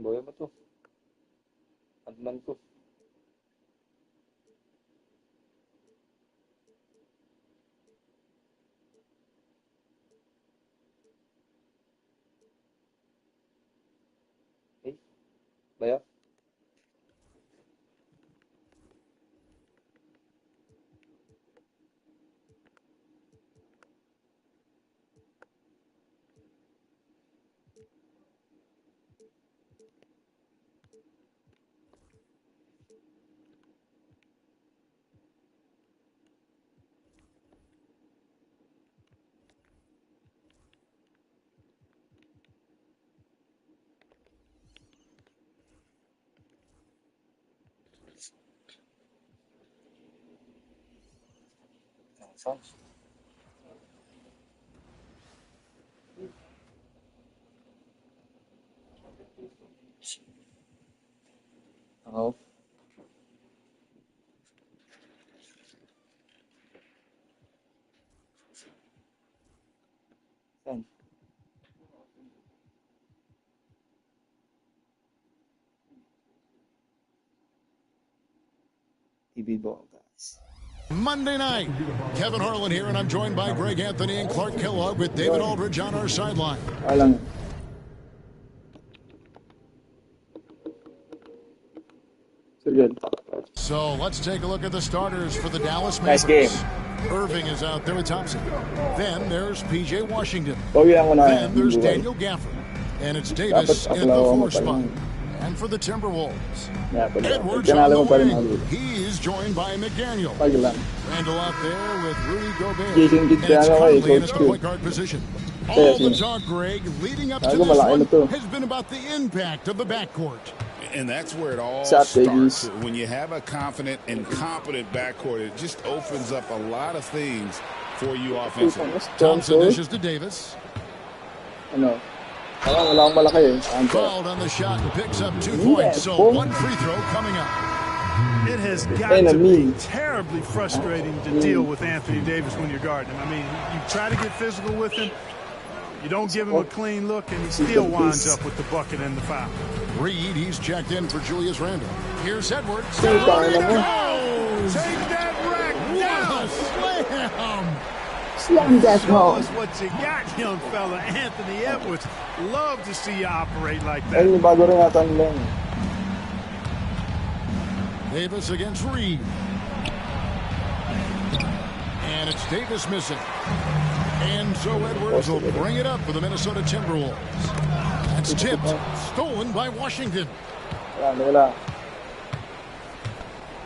Bawi ba to? Adman ko. Okay. Bayo. Sounds. Oh. Saan? TV ball, guys. Monday night. Kevin Harlan here, and I'm joined by Greg Anthony and Clark Kellogg with David Aldridge on our sideline. Alang. Good. So let's take a look at the starters for the Dallas Nice Mavericks. game. Irving is out there with Thompson. Then there's P.J. Washington. Bawi lang ko na. Then there's Daniel Gafford. And it's Davis Dapat in the aklaw mo 4 pa spot. rin. And for the Timberwolves, Yeah, but Edwards on Panalo the mo pa rin wing. ako. He's joined by McDaniel. Pag lang. Randall out there with Rudy Gobert. Gising And it's Cristiano kay Conley in Coach at the Q. point guard position. Kaya All the sige. talk, Greg, leading up to Gago, this malaki one na to. has been about the impact of the backcourt. And that's where it all Shot, starts. babies. When you have a confident and competent backcourt, it just opens up a lot of things for you offensively. Thompson dishes to Davis. Ano? Parang wala akong malaki eh. Anto. Fouled on the shot and picks up 2 Yeah, points. So boy. one free throw coming up. It has got And a to be mean. terribly frustrating to deal with Anthony Davis when you're guarding him. I mean, you try to get physical with him, you don't give him a clean look, and he still winds up with the bucket and the foul. Reed, he's checked in for Julius Randle. Here's Edwards. Sino tayo na mo? Goes! Take that rack What down! a slam! Slam that Show ball. us what you got, young fella. Anthony Edwards. Love to see you operate like that. Ayun, may bago rin ata nila. Davis against Reed. And it's Davis missing. And so Edwards will bring it up for the Minnesota Timberwolves. That's tipped. Stolen by Washington. Wala.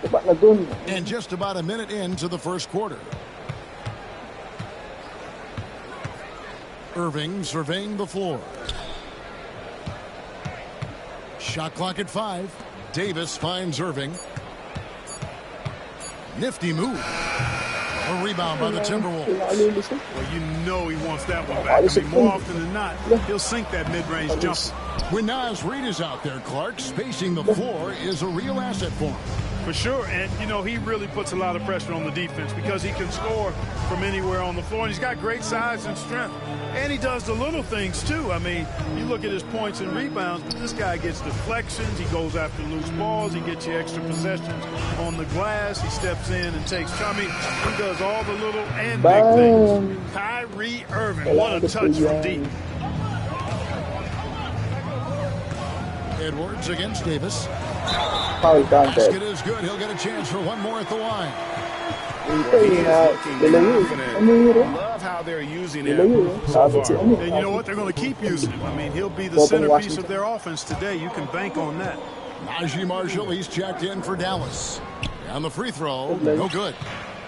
Dapat na dun. And just about a minute into the first quarter. Irving surveying the floor. Shot clock at 5. Davis finds Irving. Nifty move. A rebound by the Timberwolves. Well, you know he wants that one back. I mean, more often than not, he'll sink that mid-range jumper. When Naz Reid is out there, Clark, spacing the floor is a real asset for him. For sure, and you know, he really puts a lot of pressure on the defense because he can score from anywhere on the floor, and he's got great size and strength. And he does the little things too. I mean, you look at his points and rebounds, but this guy gets deflections, he goes after loose balls, he gets you extra possessions on the glass, he steps in and takes, I mean, he does all the little and big things. Kyrie Irving, what a touch from deep. Edwards against Davis. Foul Basket counted. is good. He'll get a chance for one more at the line. Love how they're using him so far. And you know what? They're going to keep using him. I mean, he'll be the centerpiece of their offense today. You can bank on that. Najee Marshall, he's checked in for Dallas. And the free throw, no good.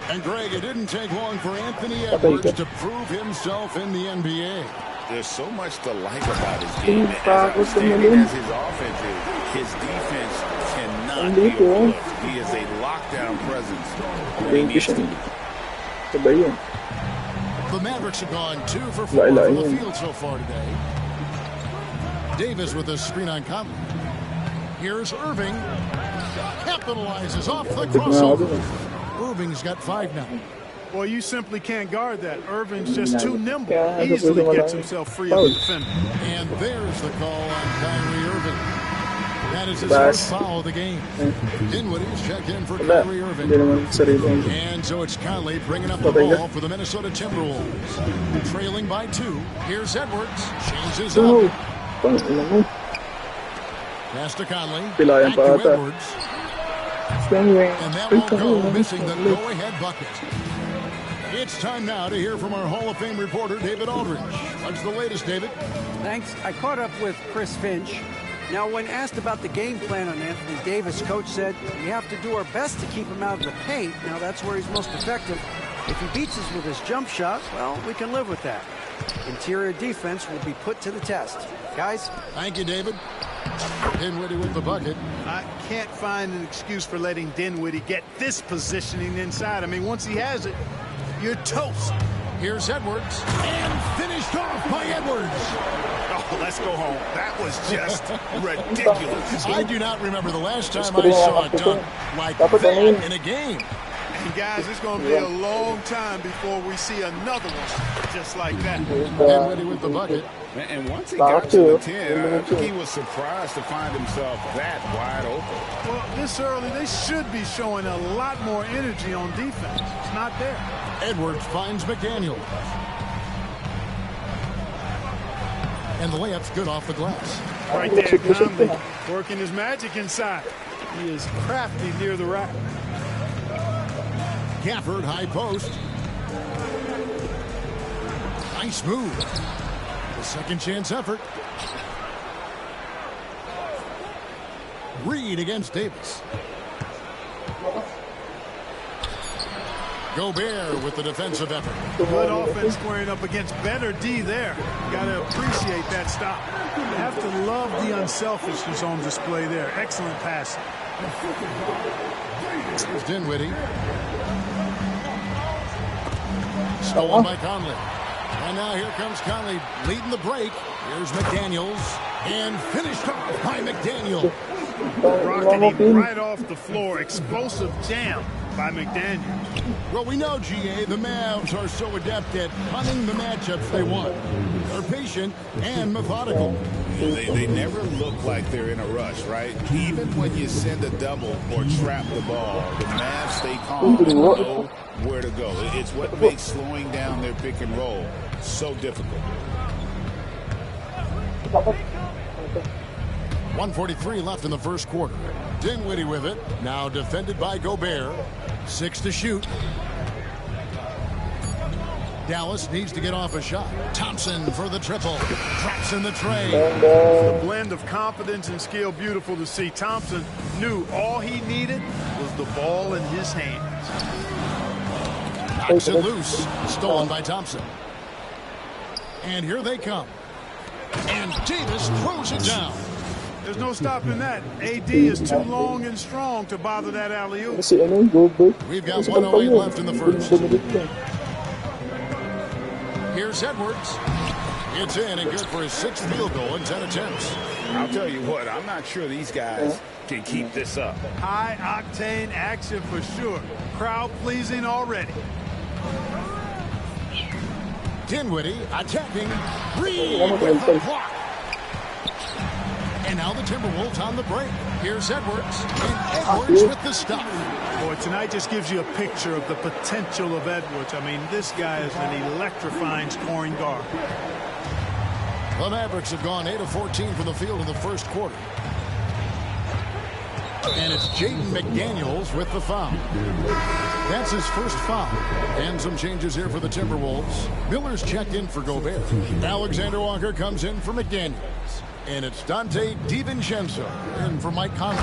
And Greg, it didn't take long for Anthony Edwards to prove himself in the NBA. There's so much to like about his game. As outstanding as his offense is, his defense cannot be overlooked. He is a lockdown presence where he needs to be. The Mavericks have gone 2 for 4 from the field so far today. Davis with a screen on Conley. Here's Irving. Capitalizes off the crossover. Irving's got 5 now. Well, you simply can't guard that. Irving's just too nimble. Easily gets himself free of the defender. And there's the call on Kyrie Irving. That is his first foul of the game. Dinwiddie's checked in for Kyrie Irving. And so it's Conley bringing up the ball for the Minnesota Timberwolves. Trailing by 2. Here's Edwards. Changes up. Pass to Conley. Back to Edwards. And that won't go, missing the go-ahead bucket. It's time now to hear from our Hall of Fame reporter, David Aldridge. What's the latest, David? Thanks. I caught up with Chris Finch. Now, when asked about the game plan on Anthony Davis, coach said, we have to do our best to keep him out of the paint. Now, that's where he's most effective. If he beats us with his jump shot, well, we can live with that. Interior defense will be put to the test. Guys? Thank you, David. Dinwiddie with the bucket. I can't find an excuse for letting Dinwiddie get this positioning inside. I mean, once he has it, you're toast. Here's Edwards. And finished off by Edwards. Oh, let's go home. That was just ridiculous. I do not remember the last time I saw a dunk like that in a game. And guys, it's going to be a long time before we see another one just like that. Dinwiddie with the bucket. And once he got to the 10, I think he was surprised to find himself that wide open. Well, this early, they should be showing a lot more energy on defense. It's not there. Edwards finds McDaniel. And the layup's good off the glass. Right there, Conley working his magic inside. He is crafty near the rack. Gafford, high post. Nice move. A second chance effort. Reed against Davis. Gobert with the defensive effort. Good offense squaring up against better D there. Got to appreciate that stop. You have to love the unselfishness on display there. Excellent passing. Here's Dinwiddie. Stolen by Conley. And now here comes Conley leading the break. Here's McDaniels. And finished off by McDaniel. Rocking him right off the floor. Explosive jam by McDaniels. Well, we know, GA, the Mavs are so adept at punting the matchups they want. They're patient and methodical. They never look like they're in a rush, right? Even when you send a double or trap the ball, the Mavs stay calm and know where to go. It's what makes slowing down their pick and roll so difficult. 1:43 left in the first quarter. Dinwiddie with it. Now defended by Gobert. 6 to shoot. Dallas needs to get off a shot. Thompson for the triple. Drops in the tray. The blend of confidence and skill, beautiful to see. Thompson knew all he needed was the ball in his hands. Knocks it loose. Stolen by Thompson. And here they come. And Davis throws it down. There's no stopping that. AD is too long and strong to bother that alley-oop. We've got 1:08 left in the first. Here's Edwards. It's in and good for his 6th field goal in 10 attempts. I'll tell you what, I'm not sure these guys can keep this up. High-octane action for sure. Crowd-pleasing already. Dinwiddie attacking. Reed with the block. And now the Timberwolves on the break. Here's Edwards. And Edwards with the stop. Boy, tonight just gives you a picture of the potential of Edwards. I mean, this guy is an electrifying scoring guard. The Mavericks have gone 8 of 14 from the field in the first quarter. And it's Jaden McDaniels with the foul. That's his first foul. And some changes here for the Timberwolves. Miller's checked in for Gobert. Alexander Walker comes in for McDaniels. And it's Dante DiVincenzo in for Mike Conley.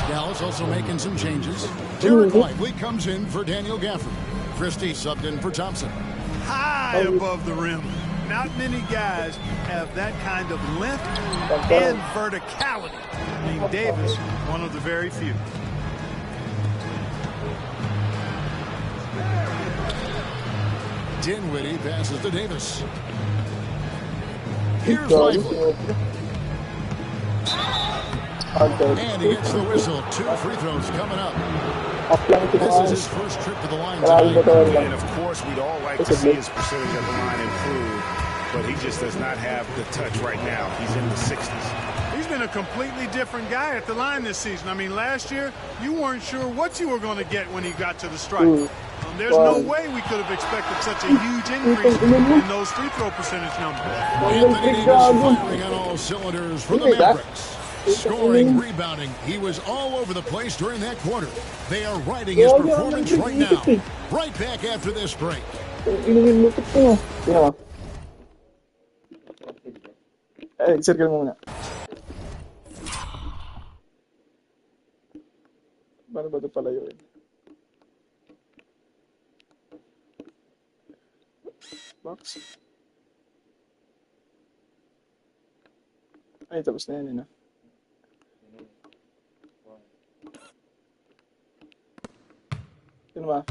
Dallas also making some changes. Derek Lively comes in for Daniel Gafford. Christie subbed in for Thompson. High above the rim. Not many guys have that kind of length and verticality. I mean, Davis, one of the very few. Dinwiddie passes to Davis. Here's Lively. And he gets the whistle. 2 free throws coming up. This is his first trip to the line tonight. And of course, we'd all like to see his percentage at the line improve, but he just does not have the touch right now. He's in the 60s. He's been a completely different guy at the line this season. I mean, last year, you weren't sure what you were going to get when he got to the stripe. There's no way we could have expected such a huge increase in those free throw percentage numbers. Anthony Davis firing on all cylinders for the Mavericks. Scoring, rebounding, he was all over the place during that quarter. They are riding his performance right now. Right back after this break. Circle mo muna. Paano ba ito palayo eh? Box. Ay, tapos na yan eh, no? Sino ba?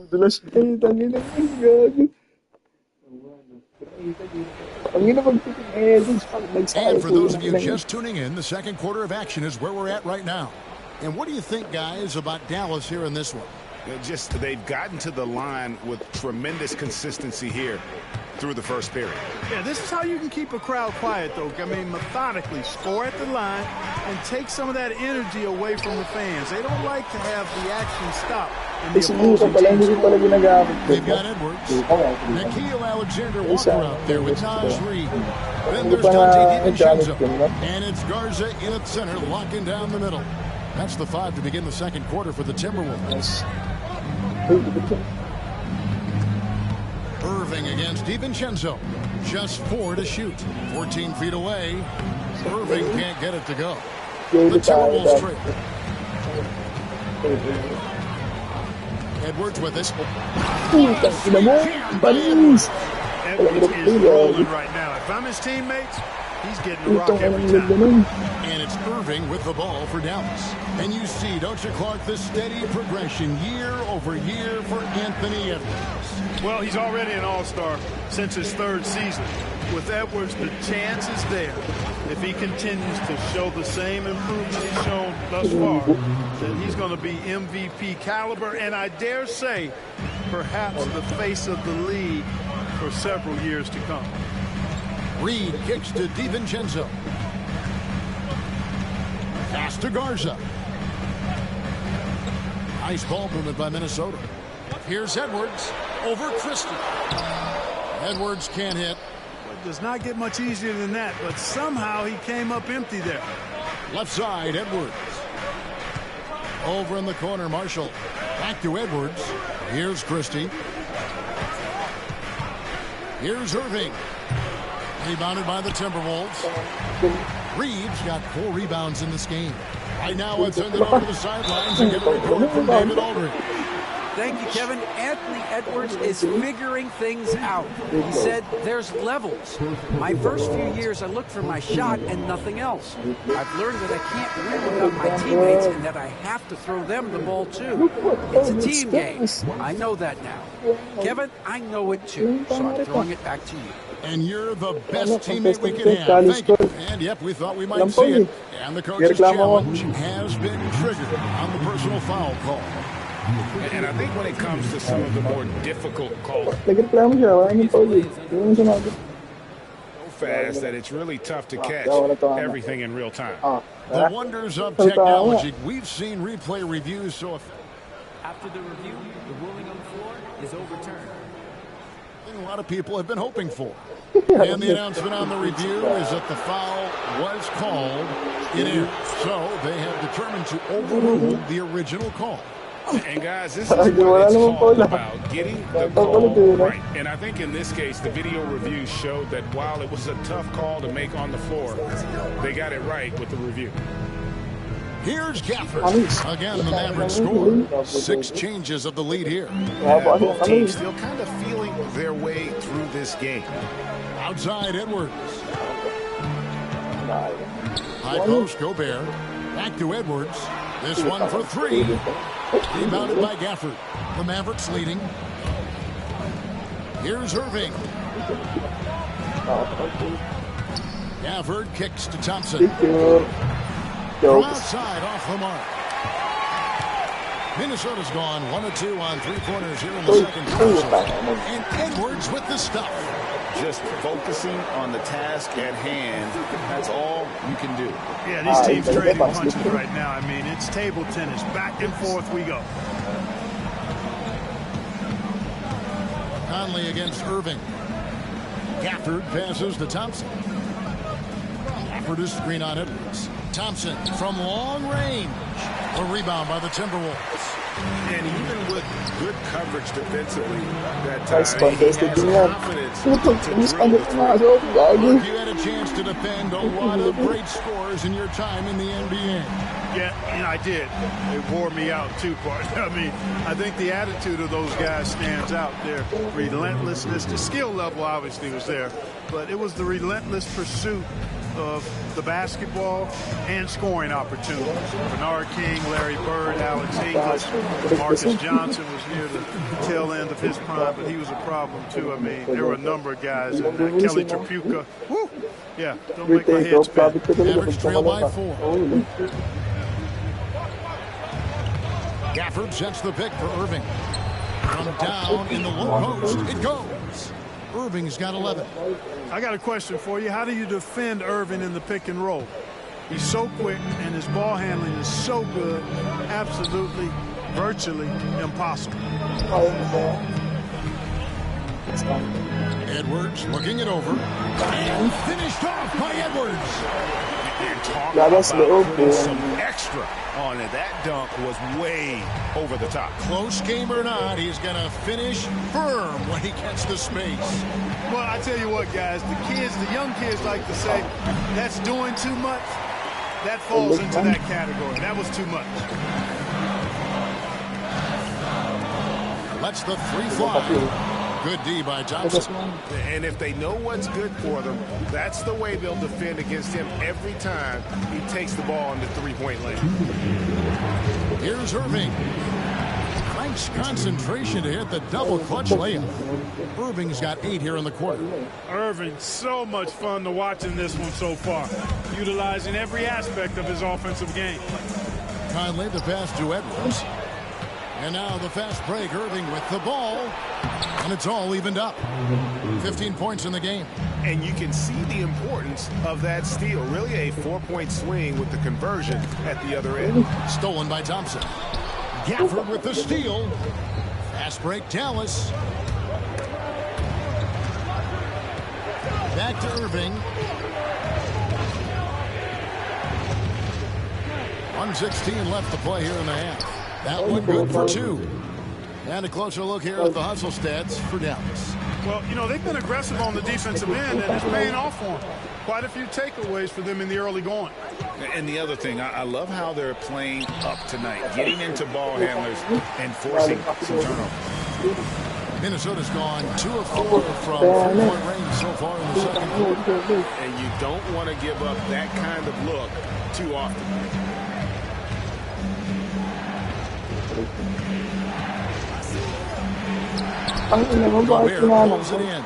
Dulas eh, tangin na yun, gago. And for those of you just tuning in, the second quarter of action is where we're at right now. And what do you think, guys, about Dallas here in this one? They've gotten to the line with tremendous consistency here through the first period. Yeah, this is how you can keep a crowd quiet, though. I mean, methodically score at the line and take some of that energy away from the fans. They don't like to have the action stop in the opposing team. They've got Edwards. Nickeil Alexander-Walker out there with Naz Reid. Then there's Dante DiVincenzo. And it's Garza in at center, locking down the middle. That's the 5 to begin the second quarter for the Timberwolves. Irving against DiVincenzo. Just 4 to shoot. 14 feet away. Irving can't get it to go. The Timberwolves trade. Edwards with this. Edwards is rolling right now. If I'm his teammates, he's getting the rock every time. And it's Irving with the ball for Dallas. And you see, don't you, Clark, the steady progression year over year for Anthony Edwards. Well, he's already an all-star since his 3rd season. With Edwards, the chance is there. If he continues to show the same improvement he's shown thus far, then he's going to be MVP caliber, and I dare say, perhaps the face of the league for several years to come. Reid kicks to DiVincenzo. Pass to Garza. Nice ball movement by Minnesota. Here's Edwards over Christie. Edwards can't hit. It does not get much easier than that, but somehow he came up empty there. Left side, Edwards. Over in the corner, Marshall. Back to Edwards. Here's Christie. Here's Irving. Rebounded by the Timberwolves. Reeves got 4 rebounds in this game. Right now, let's send it over to the sidelines and get a report from David Aldridge. Thank you, Kevin. Anthony Edwards is figuring things out. He said there's levels. My first few years, I looked for my shot and nothing else. I've learned that I can't win without my teammates and that I have to throw them the ball, too. It's a team game. I know that now. Kevin, I know it, too, so I'm throwing it back to you. And you're the best teammate we can have. Thank you. And, yep, we thought we might see it. And the coach's challenge has been triggered on the personal foul call. And I think when it comes to some of the more difficult calls, so fast that it's really tough to catch everything in real time. The wonders of technology. We've seen replay reviews so after the review, the ruling on the floor is overturned. A lot of people have been hoping for. And the announcement on the review is that the foul was called in error. So they have determined to overrule the original call. And guys, this is what it's all about, getting the call right. And I think in this case, the video review showed that while it was a tough call to make on the floor, they got it right with the review. Here's Gafford. Again, the Mavericks score. 6 changes of the lead here. Both teams still kind of feeling their way through this game. Outside Edwards. High post, Gobert. Back to Edwards. This one for 3. Rebounded by Gafford. The Mavericks leading. Here's Irving. Gafford kicks to Thompson. From outside, off the mark. Minnesota's gone 1 of 2 on 3-pointers here in the second quarter. And Edwards with the stuff. just focusing on the task at hand. That's all you can do. Yeah, these teams trading punches right now. I mean, it's table tennis. Back and forth we go. Conley against Irving. Gafford passes to Thompson. Gafford is screen on Edwards. Thompson from long range. A rebound by the Timberwolves. And even with good coverage defensively, that time, Nice he contested has game. confidence to drill the three. Look, you had a chance to defend a lot of great scores in your time in the NBA. Yeah, and I did. It wore me out too, part. I mean, I think the attitude of those guys stands out. Their relentlessness, the skill level obviously was there, but it was the relentless pursuit of the basketball and scoring opportunities. Bernard King, Larry Bird, Alex English, Marcus Johnson was near the tail end of his prime, but he was a problem too. I mean, there were a number of guys in there. Kelly Tripucka. Woo! Yeah, don't make my head spin. Average trail by 4. Gafford sets the pick for Irving. From down in the low post, it goes. Irving's got 11. I got a question for you. How do you defend Irving in the pick and roll? He's so quick and his ball handling is so good. Absolutely, virtually impossible. Edwards looking it over. And finished off by Edwards. And talking that's about putting little some extra on it. That dunk was way over the top. Close game or not, he's going to finish firm when he gets the space. Well, I tell you what, guys, the young kids like to say, that's doing too much. That falls into that category. That was too much. Lets the 3 fly. Good D by Johnson. And if they know what's good for them, that's the way they'll defend against him every time he takes the ball in the three-point lane. Here's Irving. Nice concentration to hit the double clutch layup. Irving's got 8 here in the quarter. Irving, so much fun to watch in this one so far, utilizing every aspect of his offensive game. Conley the pass to Edwards. And now the fast break. Irving with the ball. And it's all evened up. 15 points in the game. And you can see the importance of that steal. Really a 4-point swing with the conversion at the other end. Stolen by Thompson. Gafford with the steal. Fast break, Dallas. Back to Irving. 1:16 left to play here in the half. That one good for 2. And a closer look here at the hustle stats for Dallas. Well, you know, they've been aggressive on the defensive end, and it's paying off for them. Quite a few takeaways for them in the early going. And the other thing, I love how they're playing up tonight, getting into ball handlers and forcing some turnovers. Minnesota's gone 2 of 4 from 3-point range so far in the second quarter. And you don't want to give up that kind of look too often. Gobert pulls it in.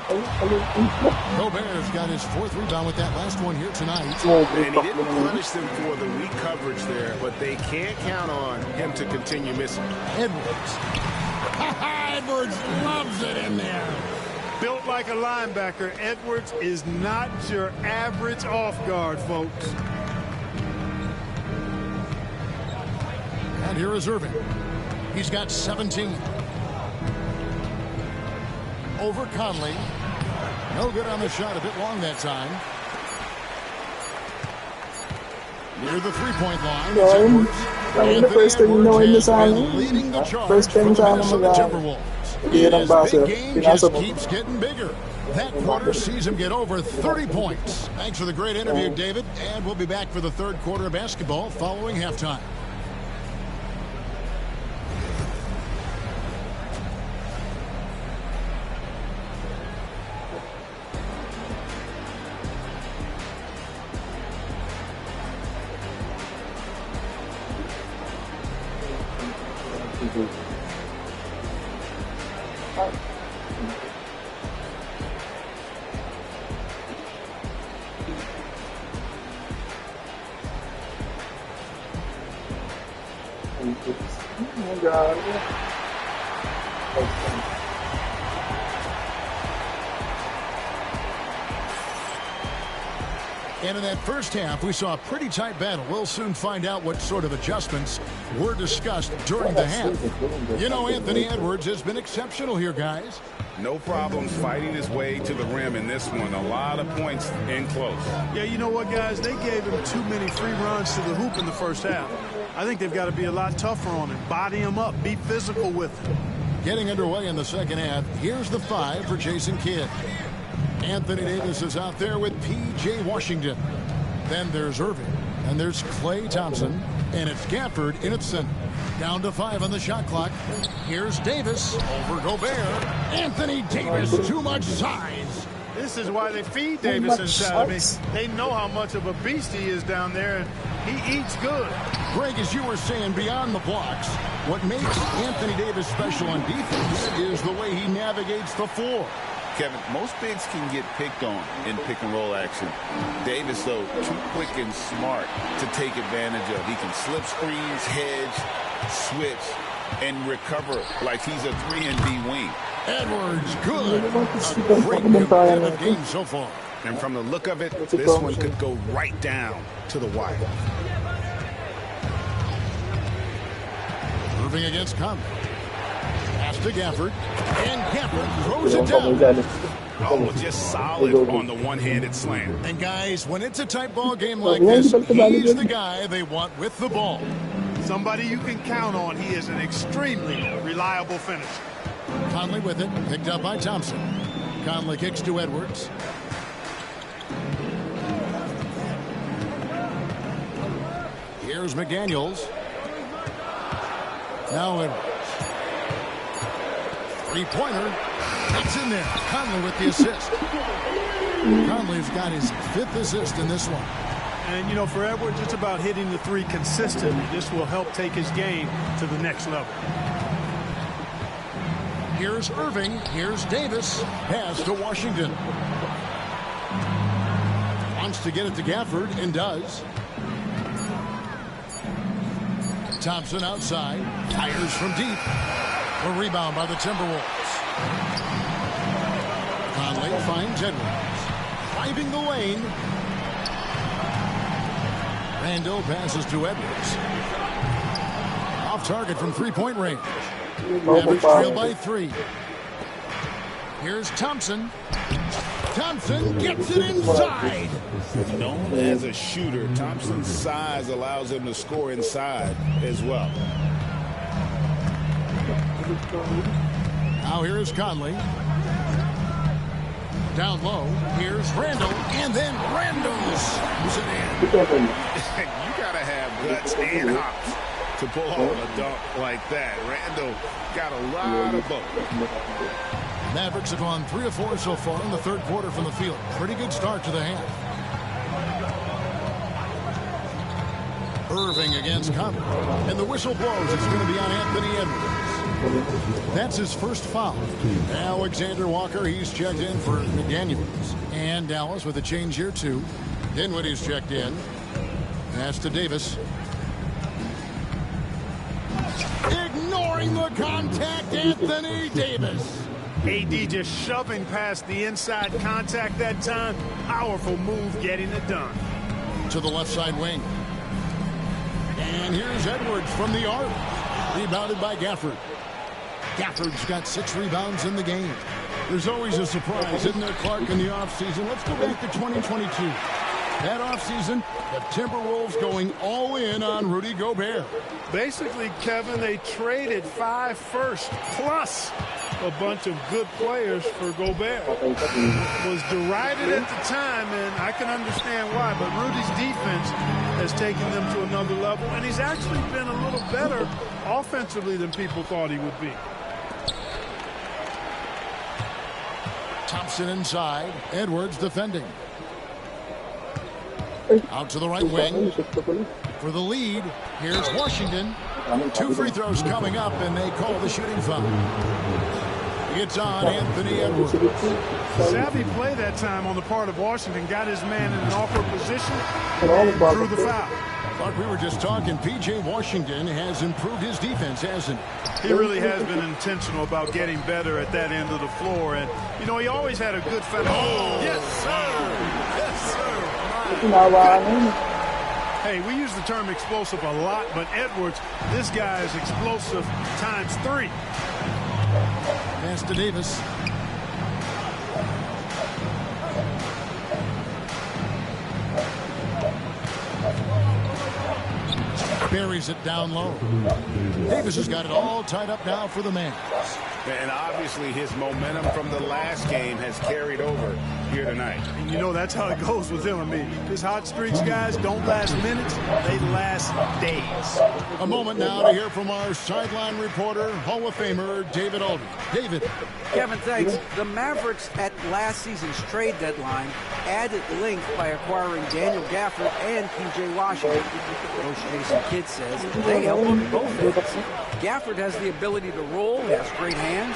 Gobert's got his 4th rebound with that last one here tonight. And he didn't punish them for the weak coverage there, but they can't count on him to continue missing. Edwards. Edwards loves it in there. Built like a linebacker, Edwards is not your average off guard, folks. And here is Irving. He's got 17. Over Conley. No good on the shot. A bit long that time. Near the 3-point line. I'm the first thing you know in this island. First thing time on the Timberwolves. His big game just keeps getting bigger. That quarter sees him get over 30 points. Thanks for the great interview, David. And we'll be back for the third quarter of basketball following halftime. Oh, God. And in that first half, we saw a pretty tight battle. We'll soon find out what sort of adjustments were discussed during the half. You know, Anthony Edwards has been exceptional here, guys. No problems fighting his way to the rim in this one. A lot of points in close. Yeah, you know what, guys? They gave him too many free runs to the hoop in the first half. I think they've got to be a lot tougher on him. Body him up. Be physical with him. Getting underway in the second half. Here's the 5 for Jason Kidd. Anthony Davis is out there with P.J. Washington. Then there's Irving. And there's Klay Thompson. And it's Gafford in its center. Down to 5 on the shot clock. Here's Davis over Gobert. Anthony Davis, too much size. This is why they feed Davis inside. I mean, they know how much of a beast he is down there, and he eats good. Greg, as you were saying, beyond the blocks, what makes Anthony Davis special on defense is the way he navigates the floor. Kevin, most bigs can get picked on in pick-and-roll action. Davis, though, too quick and smart to take advantage of. He can slip screens, hedge, switch, and recover like he's a 3-and-D wing. Edwards, good. A great competitive game so far. And from the look of it, this one could go right down to the wire. Irving against Conley. Pass to Gafford. And Gafford throws it down. Oh, just solid on the one-handed slam. And guys, when it's a tight ball game like this, he's the guy they want with the ball. Somebody you can count on. He is an extremely reliable finisher. Conley with it, picked up by Thompson. Conley kicks to Edwards. Here's McDaniels. Now Edwards. Three-pointer. It's in there. Conley with the assist. Conley's got his 5th assist in this one. And, you know, for Edwards, it's about hitting the 3 consistently. This will help take his game to the next level. Here's Irving. Here's Davis. Pass to Washington. Wants to get it to Gafford and does. Thompson outside. Fires from deep. A rebound by the Timberwolves. Conley finds Edwards. Driving the lane. Randall passes to Edwards. Off target from three-point range. Mavericks trail by 3. Here's Thompson. Thompson gets it inside. Known as a shooter, Thompson's size allows him to score inside as well. Now here's Conley. Down low. Here's Randall. And then Randall slams it in. You got to have guts and hops to pull off a dunk like that. Randall got a lot of both. Mavericks have gone 3 of 4 so far in the third quarter from the field. Pretty good start to the half. Irving against Conley. And the whistle blows. It's going to be on Anthony Edwards. That's his first foul. Alexander Walker, he's checked in for McDaniels. And Dallas with a change here too. Dinwiddie's checked in. Pass to Davis. Ignoring the contact, Anthony Davis. AD just shoving past the inside contact that time. Powerful move getting it done. To the left side wing. And here's Edwards from the arc. Rebounded by Gafford. Gafford's got 6 rebounds in the game. There's always a surprise, isn't there, Clark, in the offseason? Let's go back to 2022. That offseason, the Timberwolves going all in on Rudy Gobert. Basically, Kevin, they traded 5 firsts plus a bunch of good players for Gobert. Was derided at the time, and I can understand why, but Rudy's defense has taken them to another level, and he's actually been a little better offensively than people thought he would be. Thompson inside. Edwards defending. Out to the right wing. For the lead, here's Washington. 2 free throws coming up, and they call the shooting foul. It's on Anthony Edwards. Savvy play that time on the part of Washington. Got his man in an awkward position and drew the foul. Like we were just talking, P.J. Washington has improved his defense, hasn't he? He really has been intentional about getting better at that end of the floor. And, you know, he always had a good finish. Oh, yes, sir. Yes, sir. Hey, we use the term explosive a lot, but Edwards, this guy is explosive times 3. Pass to Davis. Buries it down low. Davis has got it all tied up now for the Mavs. And obviously his momentum from the last game has carried over here tonight. And you know that's how it goes with him. I mean, his hot streaks, guys, don't last minutes. They last days. A moment now to hear from our sideline reporter, Hall of Famer David Aldridge. David. Kevin, thanks. The Mavericks at last season's trade deadline added length by acquiring Daniel Gafford and P.J. Washington. Coach Jason Kidd says they help on both ends. Gafford has the ability to roll, he has great hands.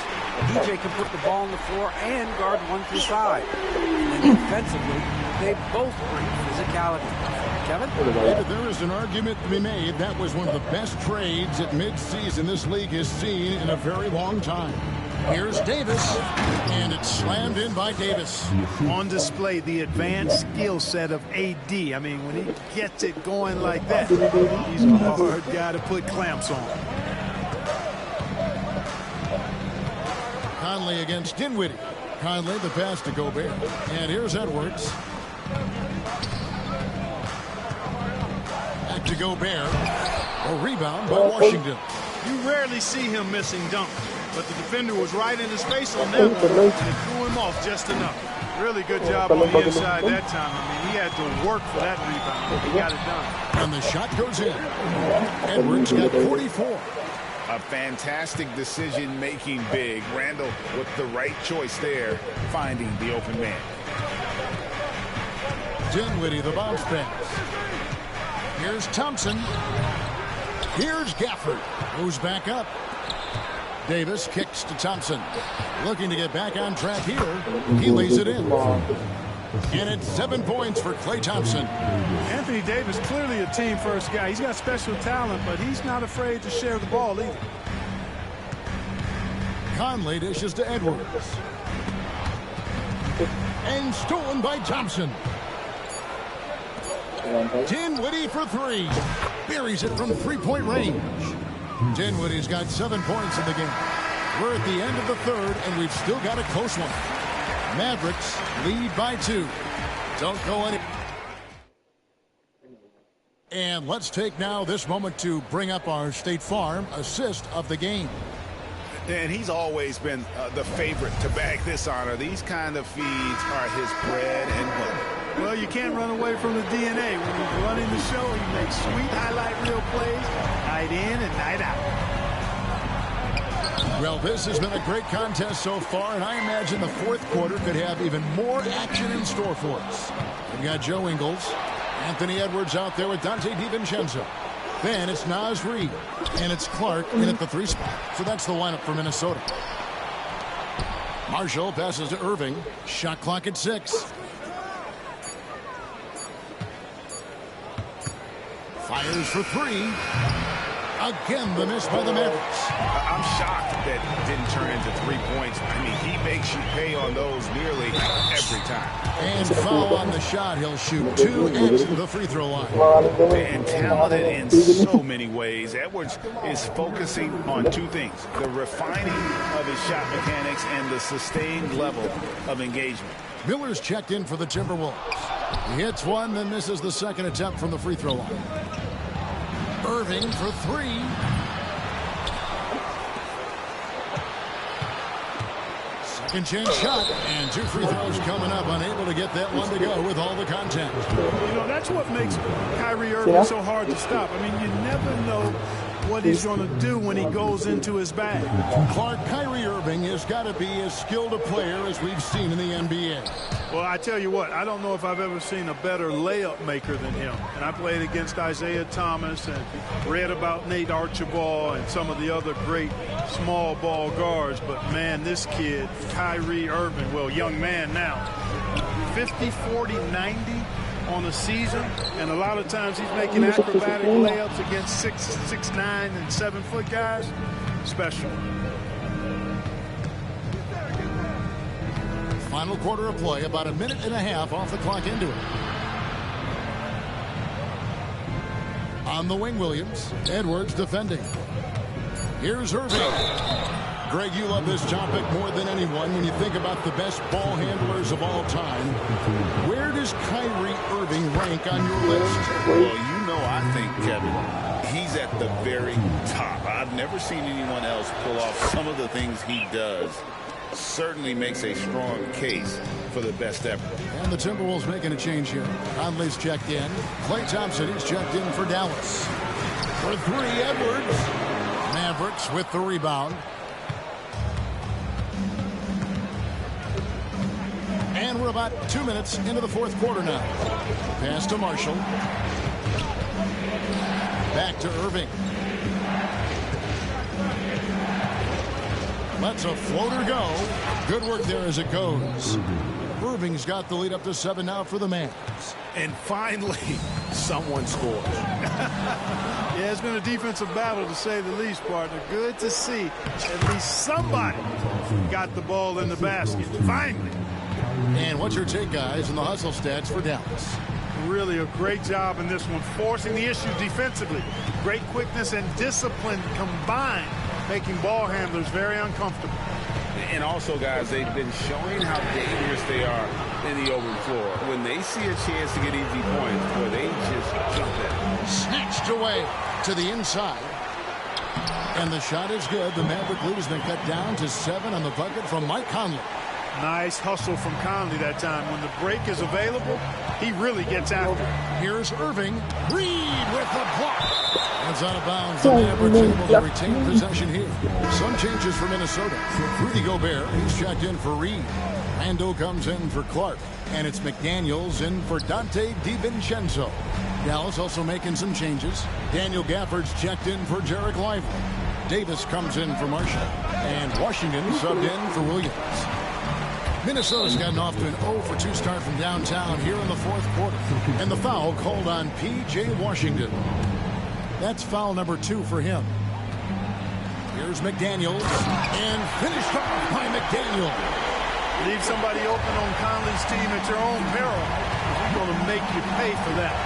P.J. can put the ball on the floor and guard 1 through 5. And then defensively, they both bring physicality. Kevin? David, there is an argument to be made that was one of the best trades at midseason this league has seen in a very long time. Here's Davis, and it's slammed in by Davis. On display, the advanced skill set of AD. I mean, when he gets it going like that, he's a hard guy to put clamps on. Conley against Dinwiddie. Conley, the pass to Gobert. And here's Edwards. Back to Gobert. A rebound by Washington. You rarely see him missing dunks. But the defender was right in his face on that one, and it threw him off just enough. Really good job on the inside that time. I mean, he had to work for that rebound, but he got it done. And the shot goes in. Edwards got 44. A fantastic decision-making big. Randall with the right choice there, finding the open man. Dinwiddie, the bounce pass. Here's Thompson. Here's Gafford. Moves back up. Davis kicks to Thompson. Looking to get back on track here. He lays it in. And it's 7 points for Klay Thompson. Anthony Davis, clearly a team-first guy. He's got special talent, but he's not afraid to share the ball either. Conley dishes to Edwards. And stolen by Thompson. Dinwiddie for 3. Buries it from three-point range. Dinwiddie's got 7 points in the game. We're at the end of the third, and we've still got a close one. Mavericks lead by 2. Don't go any. And let's take now this moment to bring up our State Farm assist of the game. And he's always been the favorite to bag this honor. These kind of feeds are his bread and butter. Well, you can't run away from the DNA. When he's running the show, he makes sweet highlight reel plays night in and night out. Well, this has been a great contest so far, and I imagine the fourth quarter could have even more action in store for us. We've got Joe Ingles, Anthony Edwards out there with Dante DiVincenzo. Then it's Naz Reid, and it's Clark in at the 3 spot. So that's the lineup for Minnesota. Marshall passes to Irving. Shot clock at 6. Fires for 3. Again, the miss by the Mavericks. I'm shocked that it didn't turn into 3 points. I mean, he makes you pay on those nearly every time. And foul on the shot. He'll shoot 2 at the free throw line. And talented in so many ways. Edwards is focusing on 2 things: the refining of his shot mechanics and the sustained level of engagement. Miller's checked in for the Timberwolves. He hits 1, then misses the second attempt from the free throw line. Irving for 3. Second chance shot, and 2 free throws coming up. Unable to get that one to go with all the contact. You know, that's what makes Kyrie Irving so hard to stop. I mean, you never know what he's going to do when he goes into his bag. Clark, Kyrie Irving has got to be as skilled a player as we've seen in the NBA. Well, I tell you what, I don't know if I've ever seen a better layup maker than him. And I played against Isaiah Thomas and read about Nate Archibald and some of the other great small ball guards. But, man, this kid, Kyrie Irving, well, young man now, 50, 40, 90 on the season. And a lot of times he's making acrobatic layups against 6'9", and 7-foot guys. Special. Final quarter of play, about a minute and a half off the clock into it. On the wing, Williams. Edwards defending. Here's Irving. Greg, you love this topic more than anyone. When you think about the best ball handlers of all time, where does Kyrie Irving rank on your list? Well, you know, I think, Kevin, he's at the very top. I've never seen anyone else pull off some of the things he does. Certainly makes a strong case for the best ever. And the Timberwolves making a change here. Conley's checked in. Klay Thompson is checked in for Dallas. For three, Edwards. Mavericks with the rebound. And we're about 2 minutes into the fourth quarter now. Pass to Marshall. Back to Irving. Lets a floater go. Good work there as it goes. Irving's got the lead up to 7 now for the Mavs. And finally, someone scores. Yeah, it's been a defensive battle to say the least, partner. Good to see at least somebody got the ball in the basket. Finally. And what's your take, guys, in the hustle stats for Dallas? Really a great job in this one, forcing the issue defensively. Great quickness and discipline combined, making ball handlers very uncomfortable. And also, guys, they've been showing how dangerous they are in the open floor. When they see a chance to get easy points, boy, they just jump in. Snatched away to the inside. And the shot is good. The Maverick lead has been cut down to 7 on the bucket from Mike Conley. Nice hustle from Conley that time. When the break is available, he really gets after it. Here's Irving. Reed with the block. That's out of bounds. The Mavericks able to retain possession here. Some changes for Minnesota. Rudy Gobert, he's checked in for Reed. Randle comes in for Clark. And it's McDaniels in for Dante DiVincenzo. Dallas also making some changes. Daniel Gafford's checked in for Jarek Lively. Davis comes in for Marshall. And Washington subbed in for Williams. Minnesota's gotten off to an 0-for-2 start from downtown here in the fourth quarter. And the foul called on P.J. Washington. That's foul number 2 for him. Here's McDaniels. And finished off by McDaniel. Leave somebody open on Conley's team at your own peril. He's going to make you pay for that.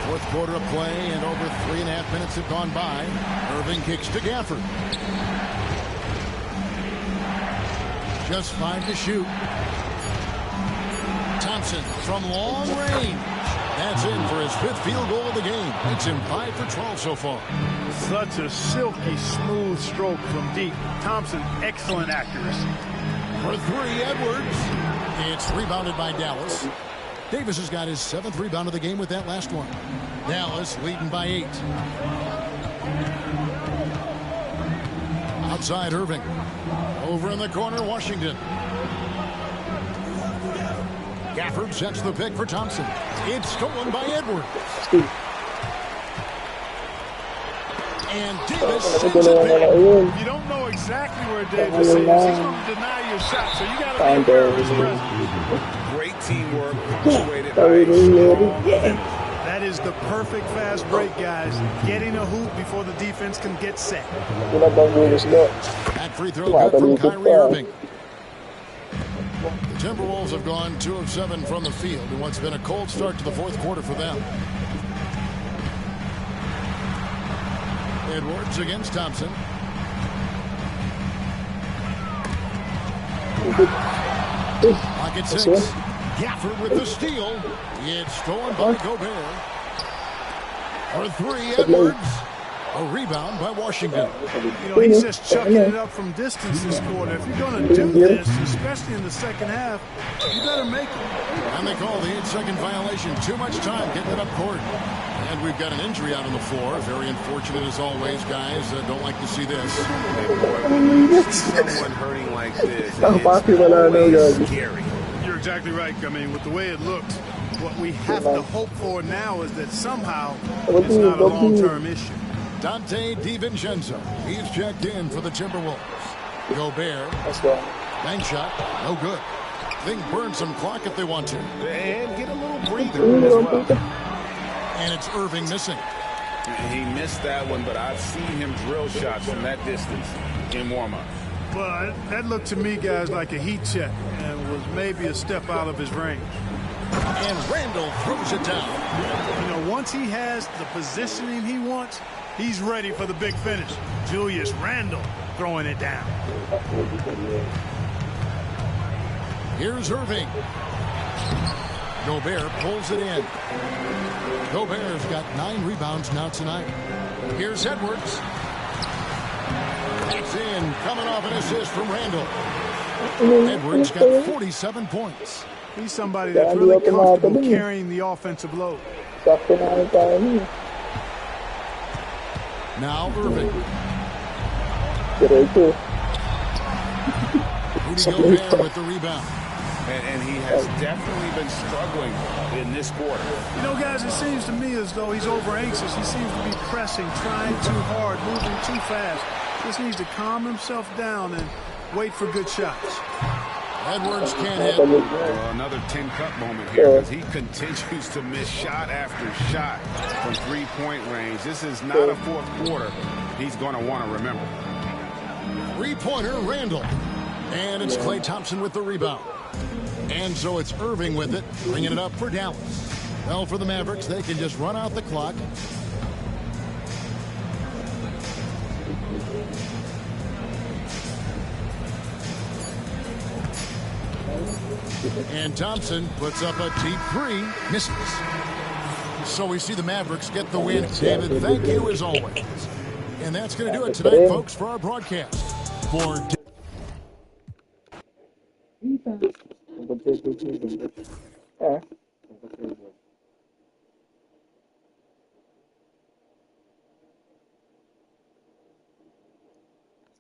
Fourth quarter of play, and over 3.5 minutes have gone by. Irving kicks to Gafford. Just 5 to shoot. Thompson from long range. That's in for his 5th field goal of the game. Makes him 5 for 12 so far. Such a silky smooth stroke from deep. Thompson, excellent accuracy. For 3, Edwards. It's rebounded by Dallas. Davis has got his 7th rebound of the game with that last one. Dallas leading by 8. Outside Irving. Over in the corner, Washington. Gafford sets the pick for Thompson. It's stolen by Edwards. And Davis sends it back. You don't know exactly where Davis is. He's going to deny your shot, so you got to be aware of his presence. Great teamwork, punctuated by a strong defense. That is the perfect fast break, guys. Getting a hoop before the defense can get set. That free throw good from Kyrie Irving. The Timberwolves have gone 2 of 7 from the field in what's been a cold start to the fourth quarter for them. Edwards against Thompson. Pocket 6. Gafford with the steal. It's stolen by Gobert. For 3, Edwards. A rebound by Washington. You know, he's just chucking it up from distance this quarter. If you're going to do this, especially in the second half, you better make it. And they call the 8-second violation. Too much time getting it up court. And we've got an injury out on the floor. Very unfortunate as always, guys. Don't like to see this. Someone hurting like this, it's always scary. You're exactly right. I mean, with the way it looks, what we have to hope for now is that somehow it's not a long-term issue. Dante DiVincenzo. He's checked in for the Timberwolves. Gobert. Bank shot. No good. They can burn some clock if they want to. And get a little breather as well. And it's Irving missing. He missed that one, but I've seen him drill shots from that distance in warm-up. Well, that looked to me, guys, like a heat check and was maybe a step out of his range. And Randall throws it down. You know, once he has the positioning he wants, he's ready for the big finish. Julius Randle throwing it down. Here's Irving. Gobert pulls it in. Gobert's got 9 rebounds now tonight. Here's Edwards. That's in, coming off an assist from Randall. Edwards got 47 points. He's somebody that's really comfortable carrying the offensive load. Now Irving. Rudy Gobert with the rebound. And he has definitely been struggling in this quarter. You know, guys, it seems to me as though he's over anxious. He seems to be pressing, trying too hard, moving too fast. Just needs to calm himself down and wait for good shots. Edwards can't hit. Well, another 10-cut moment here as he continues to miss shot after shot from three-point range. This is not a fourth quarter he's going to want to remember. Three-pointer, Randall. And it's Klay Thompson with the rebound. And so it's Irving with it, bringing it up for Dallas. Well, for the Mavericks, they can just run out the clock. And Thompson puts up a deep 3, misses. So we see the Mavericks get the win. David, thank you as always. And that's going to do it tonight, folks, for our broadcast. For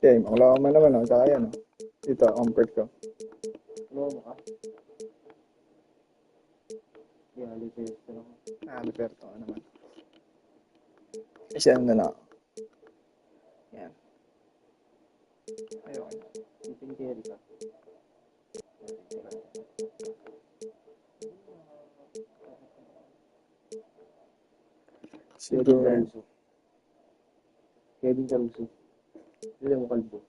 Okay, maulaman naman ang kaya, no? Ito, on-break ko. Liberto naman. Isa na na. Yan. Ayun. Kevin Caruso. Hindi mo kalbo.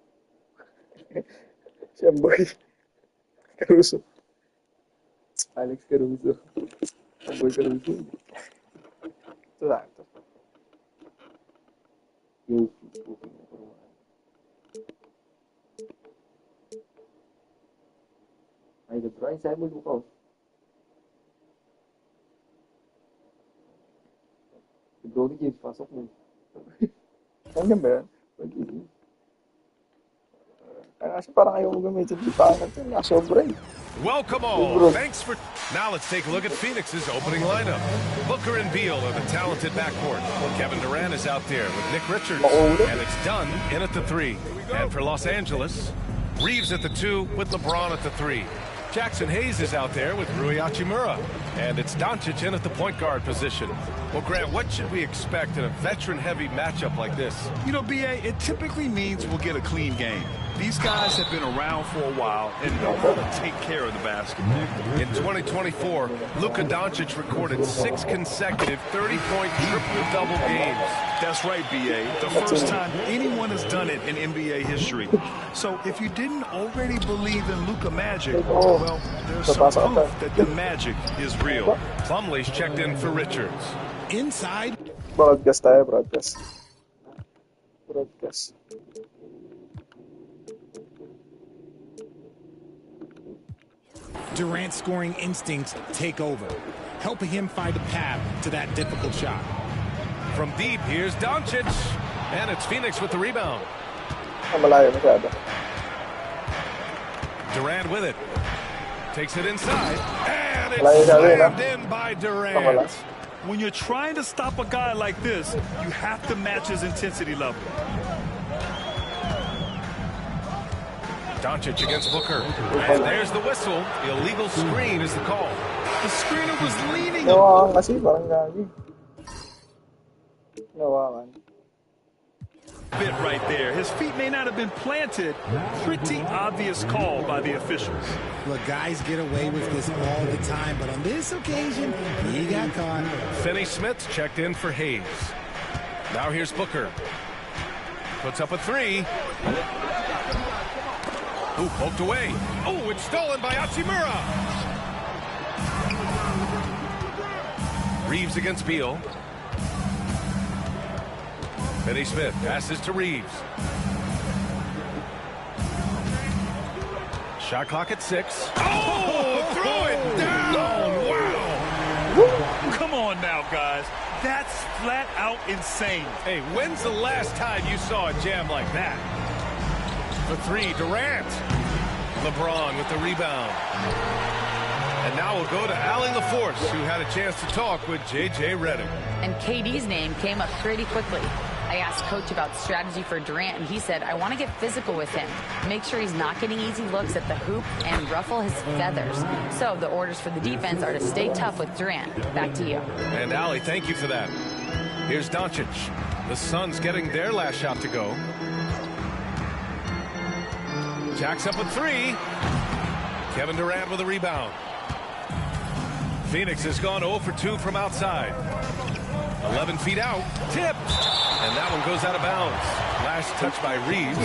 Siyemboy. Caruso. Alex Caruso. Boy Caruso. Ito lang. Yo. Ay, nag-try. Saan mo lukaw? Brody James, pasok mo. Hanggang ba yan? Kasi parang ayaw mo gamitin di pa natin. Nasobra eh. Welcome all. Thanks for... Now let's take a look at Phoenix's opening lineup. Booker and Beal are the talented backcourt. Kevin Durant is out there with Nick Richards. And it's Dunn in at the 3. And for Los Angeles, Reeves at the 2 with LeBron at the 3. Jackson Hayes is out there with Rui Hachimura. And it's Doncic in at the point guard position. Well, Grant, what should we expect in a veteran-heavy matchup like this? You know, B.A., it typically means we'll get a clean game. These guys have been around for a while and know how to take care of the basketball. In 2024, Luka Doncic recorded 6 consecutive 30-point triple-double games. That's right, B.A. The first time anyone has done it in NBA history. So if you didn't already believe in Luka magic, well, there's some proof that the magic is real. Plumlee's checked in for Richards. Inside. Broadcast tayo, broadcast. Broadcast. Durant's scoring instincts take over, helping him find a path to that difficult shot. From deep, here's Doncic. And it's Phoenix with the rebound. Malayo masyado. Durant with it. Takes it inside. And it's Malayo slammed in by Durant. When you're trying to stop a guy like this, you have to match his intensity level. Doncic against Booker. And there's the whistle. Illegal screen is the call. The screener was leaning. Nawakan kasi, parang gagi. Nawakan. Bit right there. His feet may not have been planted. Pretty obvious call by the officials. Look, guys get away with this all the time, but on this occasion, he got caught. Finney-Smith checked in for Hayes. Now here's Booker. Puts up a 3. Ooh, poked away. Oh, it's stolen by Hachimura. Reeves against Beal. Finney Smith passes to Reeves. Shot clock at 6. Oh, throw it down. Wow. Come on now, guys. That's flat out insane. Hey, when's the last time you saw a jam like that? For 3, Durant. LeBron with the rebound. And now we'll go to Allie LaForce, who had a chance to talk with J.J. Redick. And KD's name came up pretty quickly. I asked Coach about strategy for Durant, and he said, I want to get physical with him, make sure he's not getting easy looks at the hoop and ruffle his feathers. So the orders for the defense are to stay tough with Durant. Back to you. And Allie, thank you for that. Here's Doncic. The Suns getting their last shot to go. Jacks up with 3. Kevin Durant with a rebound. Phoenix has gone 0 for 2 from outside. 11 feet out. Tipped. And that one goes out of bounds. Last touch by Reeves.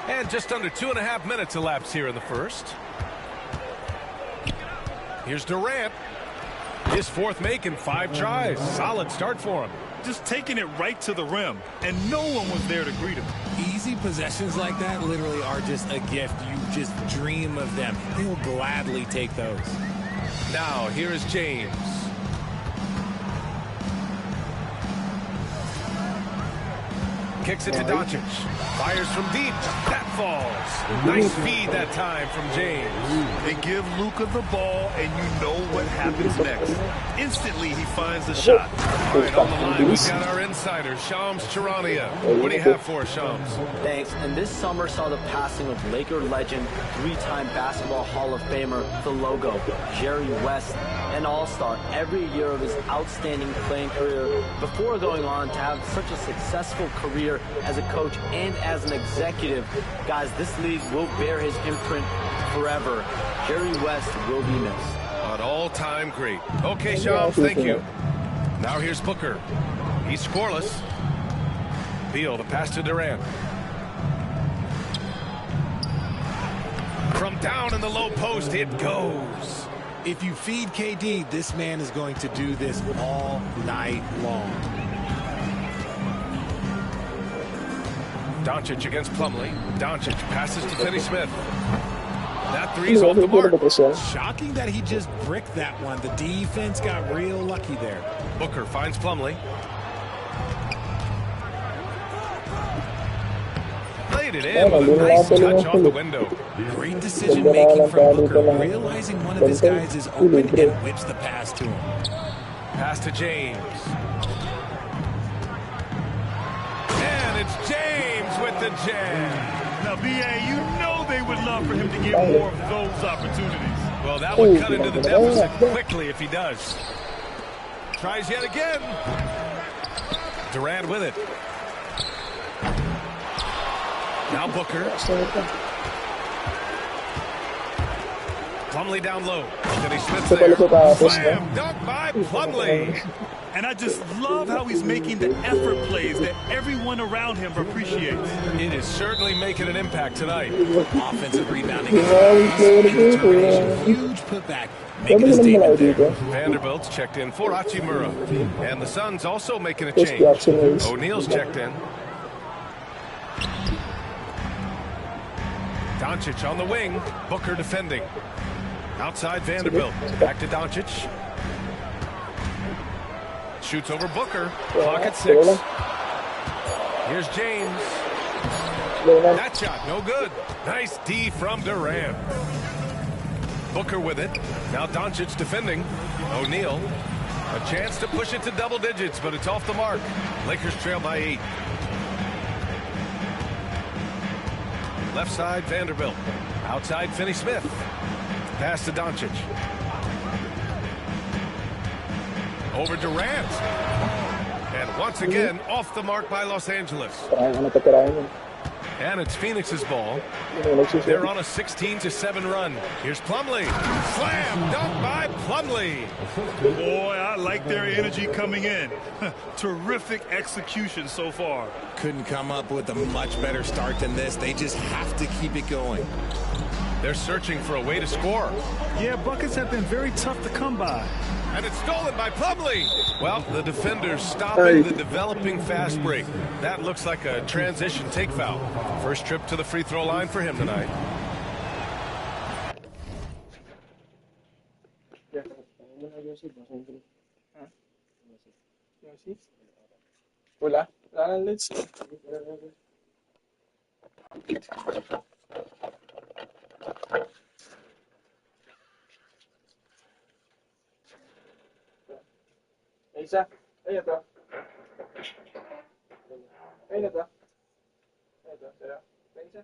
And just under 2.5 minutes elapsed here in the first. Here's Durant. His 4th make in 5 tries. Solid start for him. Just taking it right to the rim, and no one was there to greet him. Easy possessions like that literally are just a gift. You just dream of them. They will gladly take those. Now, here is James. Kicks it to Doncic. Fires from deep. That falls. Nice feed that time from James. They give Luka the ball, and you know what happens next. Instantly, he finds the shot. All right, on the line, we've got our insider, Shams Charania. What do you have for us, Shams? Thanks. And this summer saw the passing of Laker legend, 3-time Basketball Hall of Famer, the logo, Jerry West, an all-star every year of his outstanding playing career before going on to have such a successful career as a coach and as an executive. Guys, this league will bear his imprint forever. Jerry West will be missed. An all-time great. Okay, Shams, thank you. Now here's Booker. He's scoreless. Beal, the pass to Durant. From down in the low post, it goes. If you feed KD, this man is going to do this all night long. Doncic against Plumlee. Doncic passes to Finney Smith. That three's off the mark. Shocking that he just bricked that one. The defense got real lucky there. Booker finds Plumlee. Laid it in with a nice touch off the window. Great decision making from Booker, realizing one of his guys is open and whips the pass to him. Pass to James. And it's James with the jam. Now, B.A., you know they would love for him to get more of those opportunities. Well, that would cut into the deficit quickly if he does. Tries yet again. Durant with it. Now Booker. Plumlee down low. Finney Smith there. Slam dunk by Plumlee. And I just love how he's making the effort plays that everyone around him appreciates. It is certainly making an impact tonight. Offensive rebounding. Huge putback. Making a statement there. Vanderbilt's checked in for Hachimura. And the Suns also making a change. O'Neal's checked in. Doncic on the wing. Booker defending. Outside Vanderbilt. Back to Doncic. Shoots over Booker. Clock at 6. Here's James. That shot, no good. Nice D from Durant. Booker with it. Now Doncic defending. O'Neal. A chance to push it to double digits, but it's off the mark. Lakers trail by 8. Left side, Vanderbilt. Outside, Finney Smith. Pass to Doncic. Over Durant. And once again, off the mark by Los Angeles. And it's Phoenix's ball. They're on a 16-7 run. Here's Plumlee. Slam dunk by Plumlee. Boy, I like their energy coming in. Terrific execution so far. Couldn't come up with a much better start than this. They just have to keep it going. They're searching for a way to score. Yeah, buckets have been very tough to come by. And it's stolen by Plumlee. Well, the defender's stopping the developing fast break. That looks like a transition take foul. First trip to the free throw line for him tonight. Wala. Wala na, let's go. Isa. Ayun ito. Ayun ito. Ayun ito. Sira. Isa.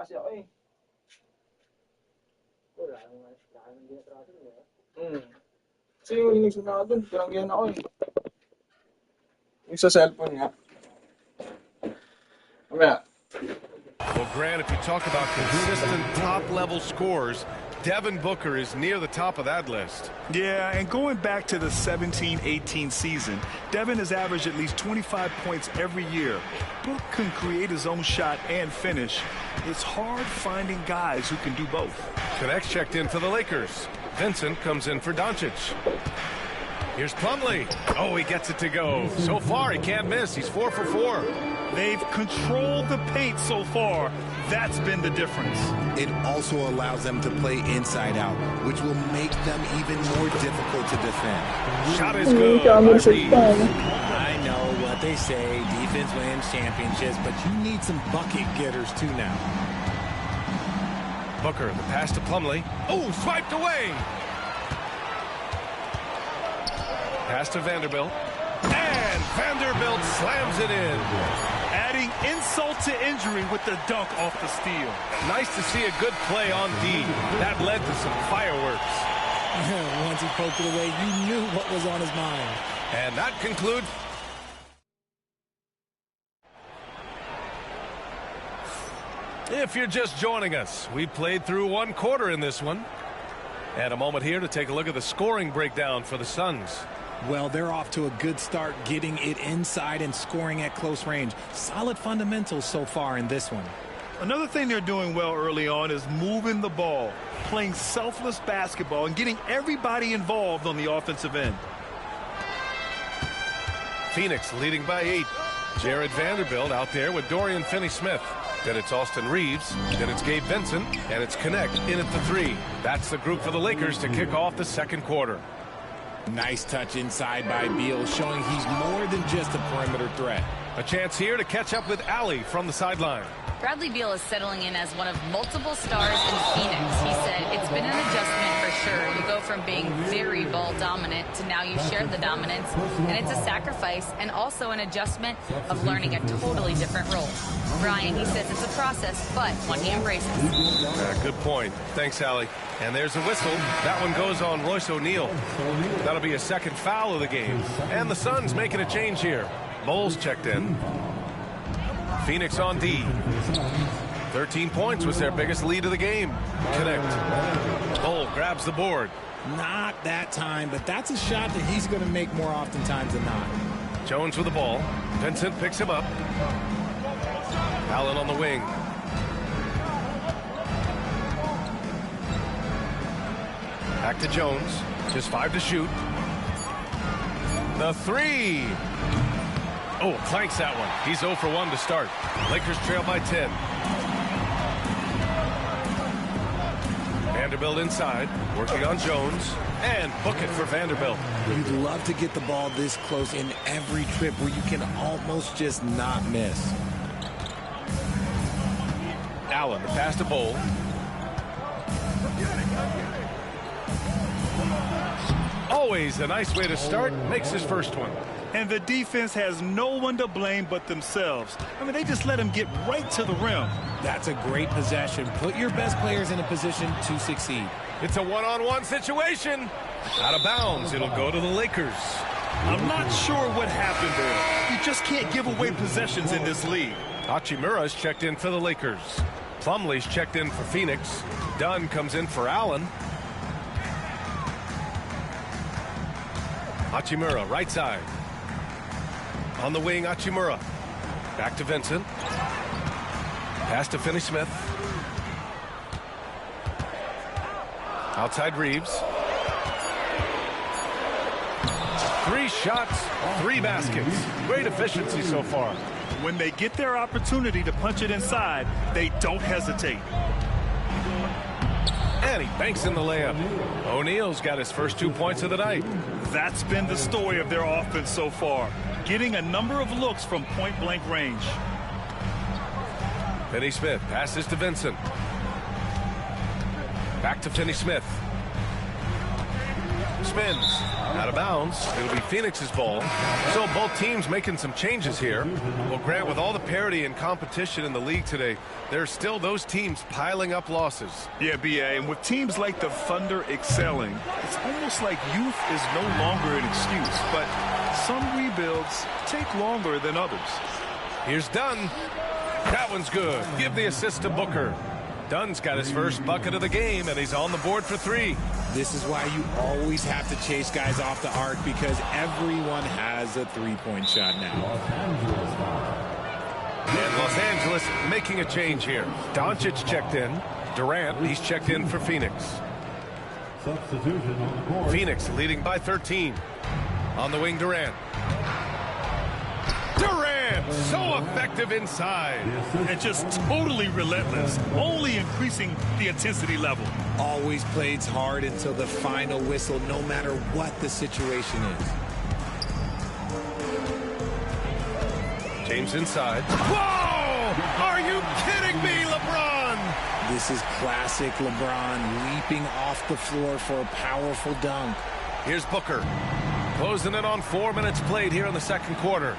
Kasi ako eh. Kasi yung huling nagsunod doon, tinanggihan ako eh. Yung sa cellphone nga. Mamaya. Well, Grant, if you talk about consistent top-level scores, Devin Booker is near the top of that list. Yeah, and going back to the 17-18 season, Devin has averaged at least 25 points every year. Book can create his own shot and finish. It's hard finding guys who can do both. Connects checked in for the Lakers. Vincent comes in for Doncic. Here's Plumlee. Oh, he gets it to go. So far, he can't miss. He's 4 for 4. They've controlled the paint so far. That's been the difference. It also allows them to play inside out, which will make them even more difficult to defend. Shot is good. I know what they say, defense wins championships, but you need some bucket getters too now. Booker, the pass to Plumlee. Oh, swiped away. Pass to Vanderbilt. And Vanderbilt slams it in. Adding insult to injury with the dunk off the steal. Nice to see a good play on D. That led to some fireworks. Once he poked it away, you knew what was on his mind. And that concludes. If you're just joining us, we played through one quarter in this one. And a moment here to take a look at the scoring breakdown for the Suns. Well, they're off to a good start getting it inside and scoring at close range. Solid fundamentals so far in this one. Another thing they're doing well early on is moving the ball, playing selfless basketball, and getting everybody involved on the offensive end. Phoenix leading by 8. Jared Vanderbilt out there with Dorian Finney-Smith. Then it's Austin Reeves. Then it's Gabe Vincent. And it's Connect in at the 3. That's the group for the Lakers to kick off the second quarter. Nice touch inside by Beal, showing he's more than just a perimeter threat. A chance here to catch up with Allie from the sideline. Bradley Beal is settling in as one of multiple stars in Phoenix. He said it's been an adjustment for sure. You go from being very ball dominant to now you share the dominance, and it's a sacrifice and also an adjustment of learning a totally different role. Brian, he says it's a process, but one he embraces. Good point. Thanks, Allie. And there's a whistle. That one goes on Royce O'Neal. That'll be a second foul of the game. And the Suns making a change here. Bowles checked in. Phoenix on D. 13 points was their biggest lead of the game. Connect. Bowles grabs the board. Not that time, but that's a shot that he's going to make more oftentimes than not. Jones with the ball. Vincent picks him up. Allen on the wing. Back to Jones. Just 5 to shoot. The 3. Oh, clanks that one. He's 0 for 1 to start. Lakers trail by 10. Vanderbilt inside, working on Jones, and book it for Vanderbilt. You'd love to get the ball this close in every trip where you can almost just not miss. Allen, the pass to Bowles. Always a nice way to start. Makes his first one. And the defense has no one to blame but themselves. I mean, they just let him get right to the rim. That's a great possession. Put your best players in a position to succeed. It's a one-on-one situation. Out of bounds. It'll go to the Lakers. I'm not sure what happened there. You just can't give away possessions in this league. Hachimura's checked in for the Lakers. Plumlee's checked in for Phoenix. Dunn comes in for Allen. Hachimura, right side. On the wing, Hachimura. Back to Vincent. Pass to Finney-Smith. Outside Reeves. 3 shots, 3 baskets. Great efficiency so far. When they get their opportunity to punch it inside, they don't hesitate. And he banks in the layup. O'Neal's got his first 2 points of the night. That's been the story of their offense so far. Getting a number of looks from point-blank range. Finney-Smith passes to Vincent. Back to Finney-Smith. Spins. Out of bounds. It'll be Phoenix's ball. So both teams making some changes here. Well, Grant, with all the parity and competition in the league today, there's still those teams piling up losses. Yeah, B.A., and with teams like the Thunder excelling, it's almost like youth is no longer an excuse. But some rebuilds take longer than others. Here's Dunn. That one's good. Give the assist to Booker. Dunn's got his first bucket of the game, and he's on the board for 3. This is why you always have to chase guys off the arc, because everyone has a three-point shot now. And Los Angeles making a change here. Doncic checked in. Durant, he's checked in for Phoenix. Phoenix leading by 13. On the wing, Durant. Durant, so effective inside. And just totally relentless, only increasing the intensity level. Always plays hard until the final whistle, no matter what the situation is. James inside. Whoa! Are you kidding me, LeBron? This is classic LeBron, leaping off the floor for a powerful dunk. Here's Booker. Closing in on 4 minutes played here in the second quarter.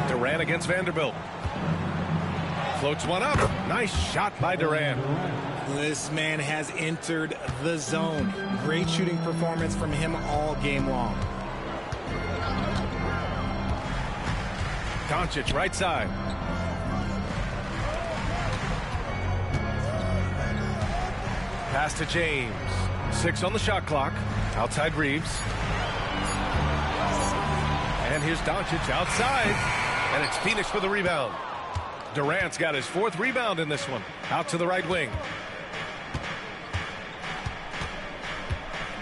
Durant against Vanderbilt. Floats one up. Nice shot by Durant. This man has entered the zone. Great shooting performance from him all game long. Doncic right side. Pass to James. 6 on the shot clock. Outside Reeves. And here's Doncic outside. And it's Phoenix for the rebound. Durant's got his 4th rebound in this one. Out to the right wing.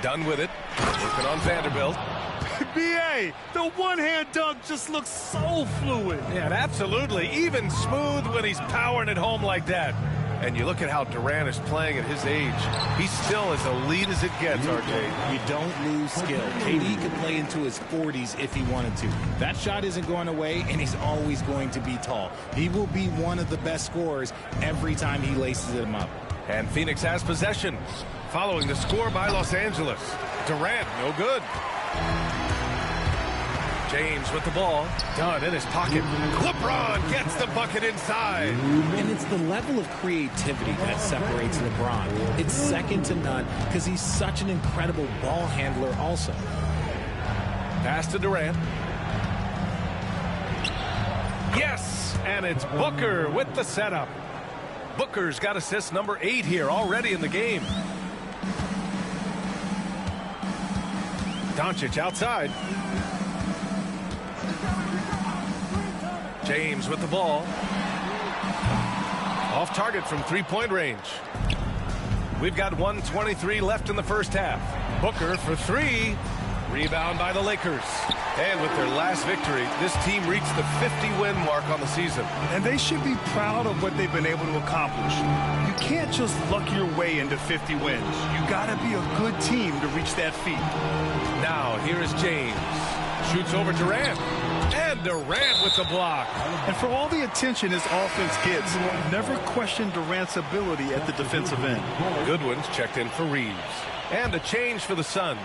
Done with it. Working on Vanderbilt. B.A., the one-hand dunk just looks so fluid. Yeah, absolutely. Even smooth when he's powering it home like that. And you look at how Durant is playing at his age. He's still as elite as it gets, RJ. You don't lose skill. KD could play into his 40s if he wanted to. That shot isn't going away, and he's always going to be tall. He will be one of the best scorers every time he laces him up. And Phoenix has possession. Following the score by Los Angeles. Durant, no good. James with the ball. Dunn in his pocket. LeBron gets the bucket inside. And it's the level of creativity that separates LeBron. It's second to none because he's such an incredible ball handler also. Pass to Durant. Yes! And it's Booker with the setup. Booker's got assist number 8 here already in the game. Doncic outside. James with the ball. Off target from 3-point range. We've got 1:23 left in the first half. Booker for 3. Rebound by the Lakers. And with their last victory, this team reached the 50-win mark on the season. And they should be proud of what they've been able to accomplish. You can't just luck your way into 50 wins. You got to be a good team to reach that feat. Now, here is James. Shoots over Durant. And Durant with the block. And for all the attention his offense gets, never question Durant's ability at the defensive end. Goodwin's checked in for Reeves. And a change for the Suns.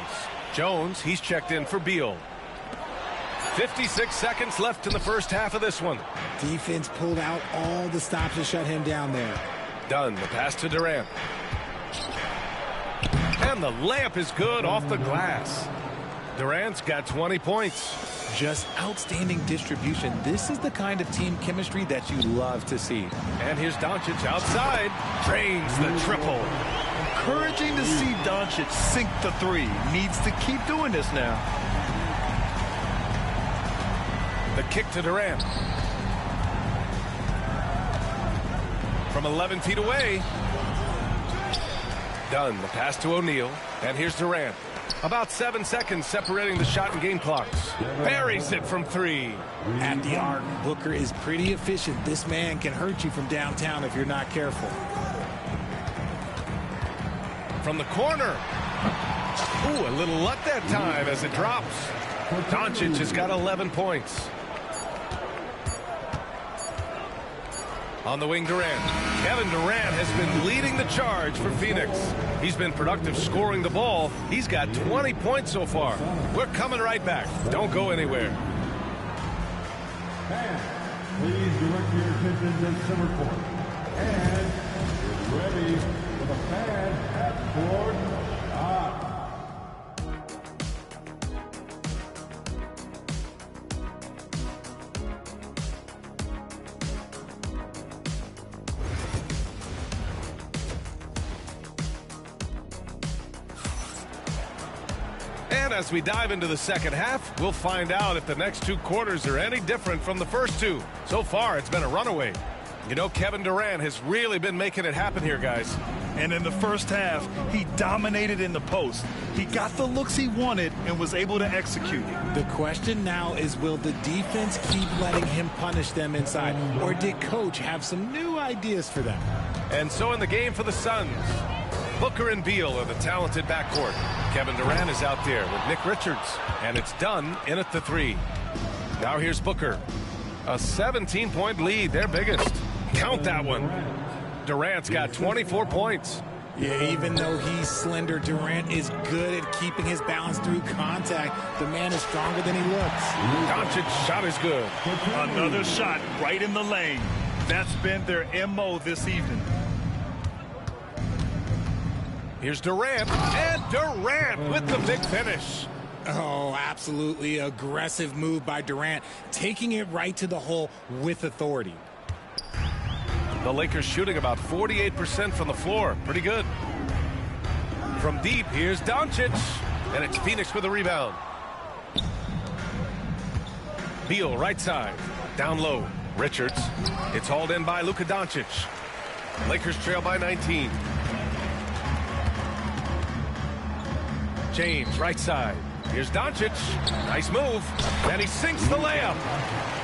Jones, he's checked in for Beal. 56 seconds left in the first half of this one. Defense pulled out all the stops to shut him down there. Done. The pass to Durant. And the layup is good off the glass. Durant's got 20 points. Just outstanding distribution. This is the kind of team chemistry that you love to see. And here's Doncic outside. Drains the triple. Encouraging to see Doncic sink the 3. Needs to keep doing this now. The kick to Durant. From 11 feet away. Done. The pass to O'Neal. And here's Durant. About 7 seconds separating the shot and game clocks. Buries it from 3. At the arc, Booker is pretty efficient. This man can hurt you from downtown if you're not careful. From the corner. Ooh, a little luck that time as it drops. Doncic has got 11 points. On the wing, Durant. Kevin Durant has been leading the charge for Phoenix. He's been productive scoring the ball. He's got 20 points so far. We're coming right back. Don't go anywhere. Fans, please direct your attention to center court. And get ready for the fan half-court shot. And as we dive into the second half, we'll find out if the next 2 quarters are any different from the first 2. So far, it's been a runaway. You know, Kevin Durant has really been making it happen here, guys. And in the first half, he dominated in the post. He got the looks he wanted and was able to execute. The question now is, will the defense keep letting him punish them inside? Or did Coach have some new ideas for them? And so in the game for the Suns, Booker and Beal are the talented backcourt. Kevin Durant is out there with Nick Richards, and it's done in at the 3. Now here's Booker. A 17-point lead, their biggest. Count that one. Durant's got 24 points. Yeah, even though he's slender, Durant is good at keeping his balance through contact. The man is stronger than he looks. Doncic's shot is good. Another shot right in the lane. That's been their MO this evening. Here's Durant, and Durant with the big finish. Oh, absolutely aggressive move by Durant, taking it right to the hole with authority. The Lakers shooting about 48% from the floor. Pretty good. From deep, here's Doncic, and it's Phoenix with a rebound. Beal, right side, down low. Richards. It's hauled in by Luka Doncic. Lakers trail by 19. James, right side. Here's Doncic. Nice move. And he sinks the layup.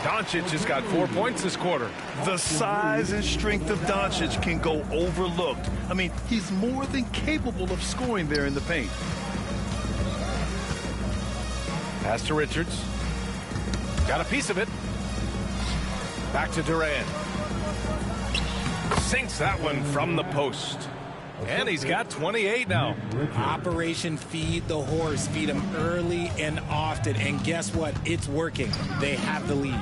Doncic has got 4 points this quarter. The size and strength of Doncic can go overlooked. I mean, he's more than capable of scoring there in the paint. Pass to Richards. Got a piece of it. Back to Durant. Sinks that one from the post. And he's got 28 now. Operation Feed the Horse. Feed him early and often. And guess what? It's working. They have the lead.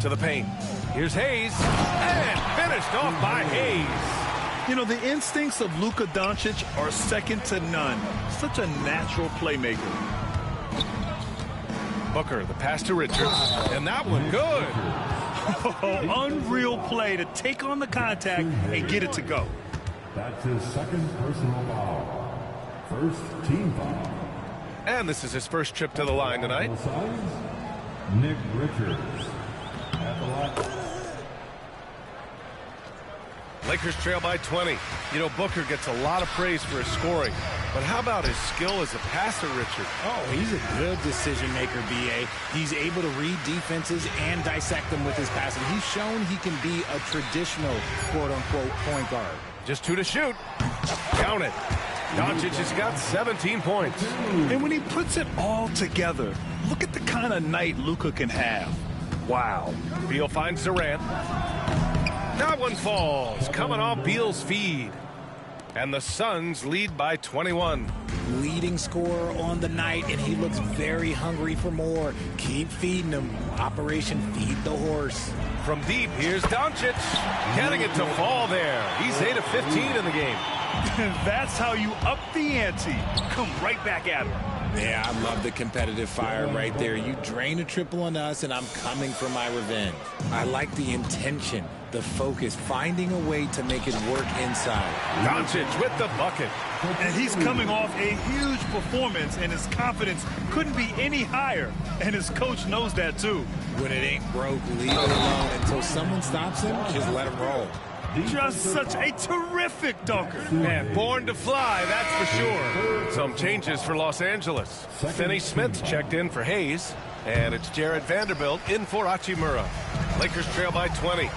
To the paint. Here's Hayes. And finished off by Hayes. You know, the instincts of Luka Doncic are second to none. Such a natural playmaker. Booker, the pass to Richards. And that one good. Unreal play to take on the contact and get it to go. That's his second personal foul. First team foul. And this is his first trip to the line tonight. Nick Richards at the line. Lakers trail by 20. You know, Booker gets a lot of praise for his scoring. But how about his skill as a passer, Richard? Oh, he's a good decision maker, B.A. He's able to read defenses and dissect them with his passing. He's shown he can be a traditional, quote-unquote, point guard. Just 2 to shoot. Count it. Doncic has got 17 points. And when he puts it all together, look at the kind of night Luka can have. Wow. Beal finds Durant. That one falls. Coming off Beal's feed. And the Suns lead by 21. Leading scorer on the night, and he looks very hungry for more. Keep feeding him. Operation Feed the Horse. From deep, here's Doncic. Getting it to fall there. He's 8 of 15 in the game. That's how you up the ante. Come right back at him. Yeah, I love the competitive fire right there. You drain a triple on us, and I'm coming for my revenge. I like the intention, the focus, finding a way to make it work inside. Doncic with the bucket. And he's coming off a huge performance, and his confidence couldn't be any higher. And his coach knows that, too. When it ain't broke, leave it alone. Until someone stops him, just let him roll. Just such a terrific dunker. And born to fly, that's for sure. Some changes for Los Angeles. Finney Smith checked in for Hayes. And it's Jared Vanderbilt in for Hachimura. Lakers trail by 20.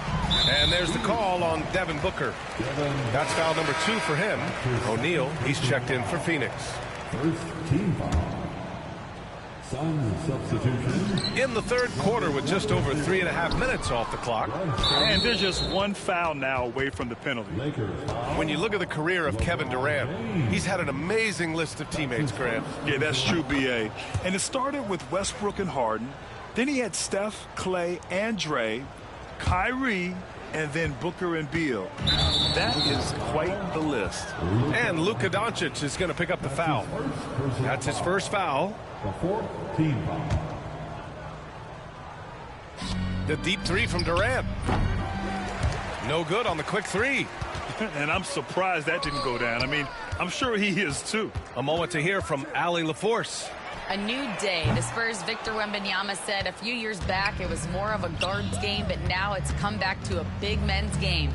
And there's the call on Devin Booker. That's foul number 2 for him. O'Neal, he's checked in for Phoenix. First team foul. Suns substitution. In the third quarter with just over 3.5 minutes off the clock. And there's just one foul now away from the penalty. When you look at the career of Kevin Durant, he's had an amazing list of teammates, Grant. Yeah, that's true, B.A. And it started with Westbrook and Harden. Then he had Steph, Clay, and Dre, Kyrie, and then Booker and Beal. That is quite the list. And Luka Doncic is going to pick up the foul. That's his first foul. The fourth team foul. The deep 3 from Durant. No good on the quick 3. And I'm surprised that didn't go down. I mean, I'm sure he is too. A moment to hear from Allie LaForce. A new day. The Spurs' Victor Wembanyama said a few years back it was more of a guards game, but now it's come back to a big men's game.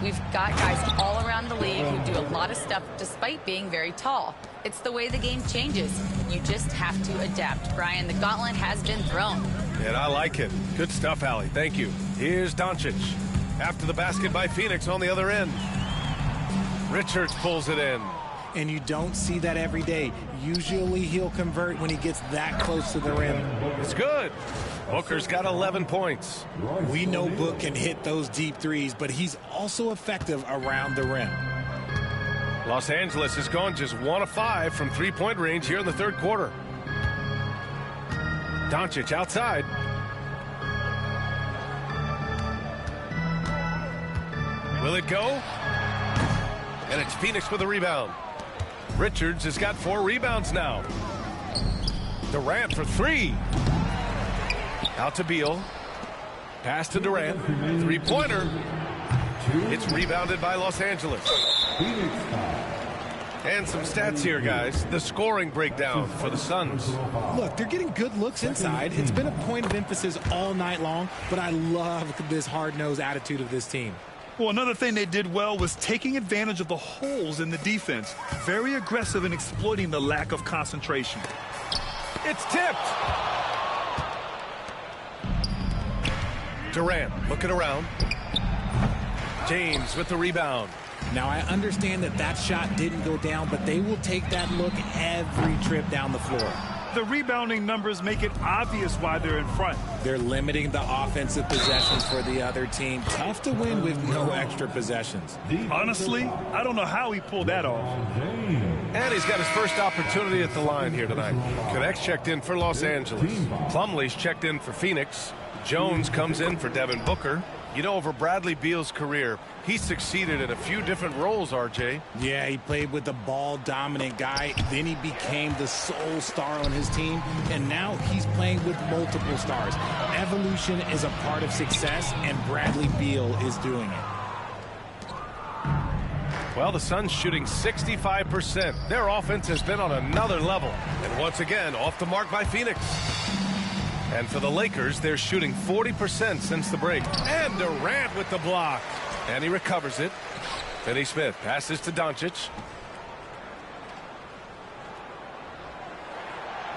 We've got guys all around the league who do a lot of stuff despite being very tall. It's the way the game changes. You just have to adapt. Brian, the gauntlet has been thrown. And I like it. Good stuff, Allie. Thank you. Here's Doncic. After the basket by Phoenix on the other end. Richards pulls it in. and you don't see that every day. Usually he'll convert when he gets that close to the rim. It's good. Booker's got 11 points. We know Book can hit those deep threes, but he's also effective around the rim. Los Angeles has gone just 1 of 5 from three-point range here in the third quarter. Doncic outside. Will it go? And it's Phoenix with a rebound. Richards has got 4 rebounds now. Durant for 3. Out to Beal. Pass to Durant. Three-pointer. It's rebounded by Los Angeles. And some stats here, guys. The scoring breakdown for the Suns. Look, they're getting good looks inside. It's been a point of emphasis all night long, but I love this hard-nosed attitude of this team. Well, another thing they did well was taking advantage of the holes in the defense. Very aggressive in exploiting the lack of concentration. It's tipped. Durant looking around. James with the rebound. Now, I understand that shot didn't go down, but they will take that look every trip down the floor. The rebounding numbers make it obvious why they're in front. They're limiting the offensive possessions for the other team. Tough to win with no extra possessions. Honestly, I don't know how he pulled that off. And he's got his first opportunity at the line here tonight. Connect's checked in for Los Angeles. Plumlee's checked in for Phoenix. Jones comes in for Devin Booker. You know, over Bradley Beal's career, he succeeded in a few different roles, RJ. Yeah, he played with the ball-dominant guy. Then he became the sole star on his team. And now he's playing with multiple stars. Evolution is a part of success, and Bradley Beal is doing it. Well, the Suns shooting 65%. Their offense has been on another level. And once again, off the mark by Phoenix. And for the Lakers, they're shooting 40% since the break. And Durant with the block. And he recovers it. Finney Smith passes to Doncic.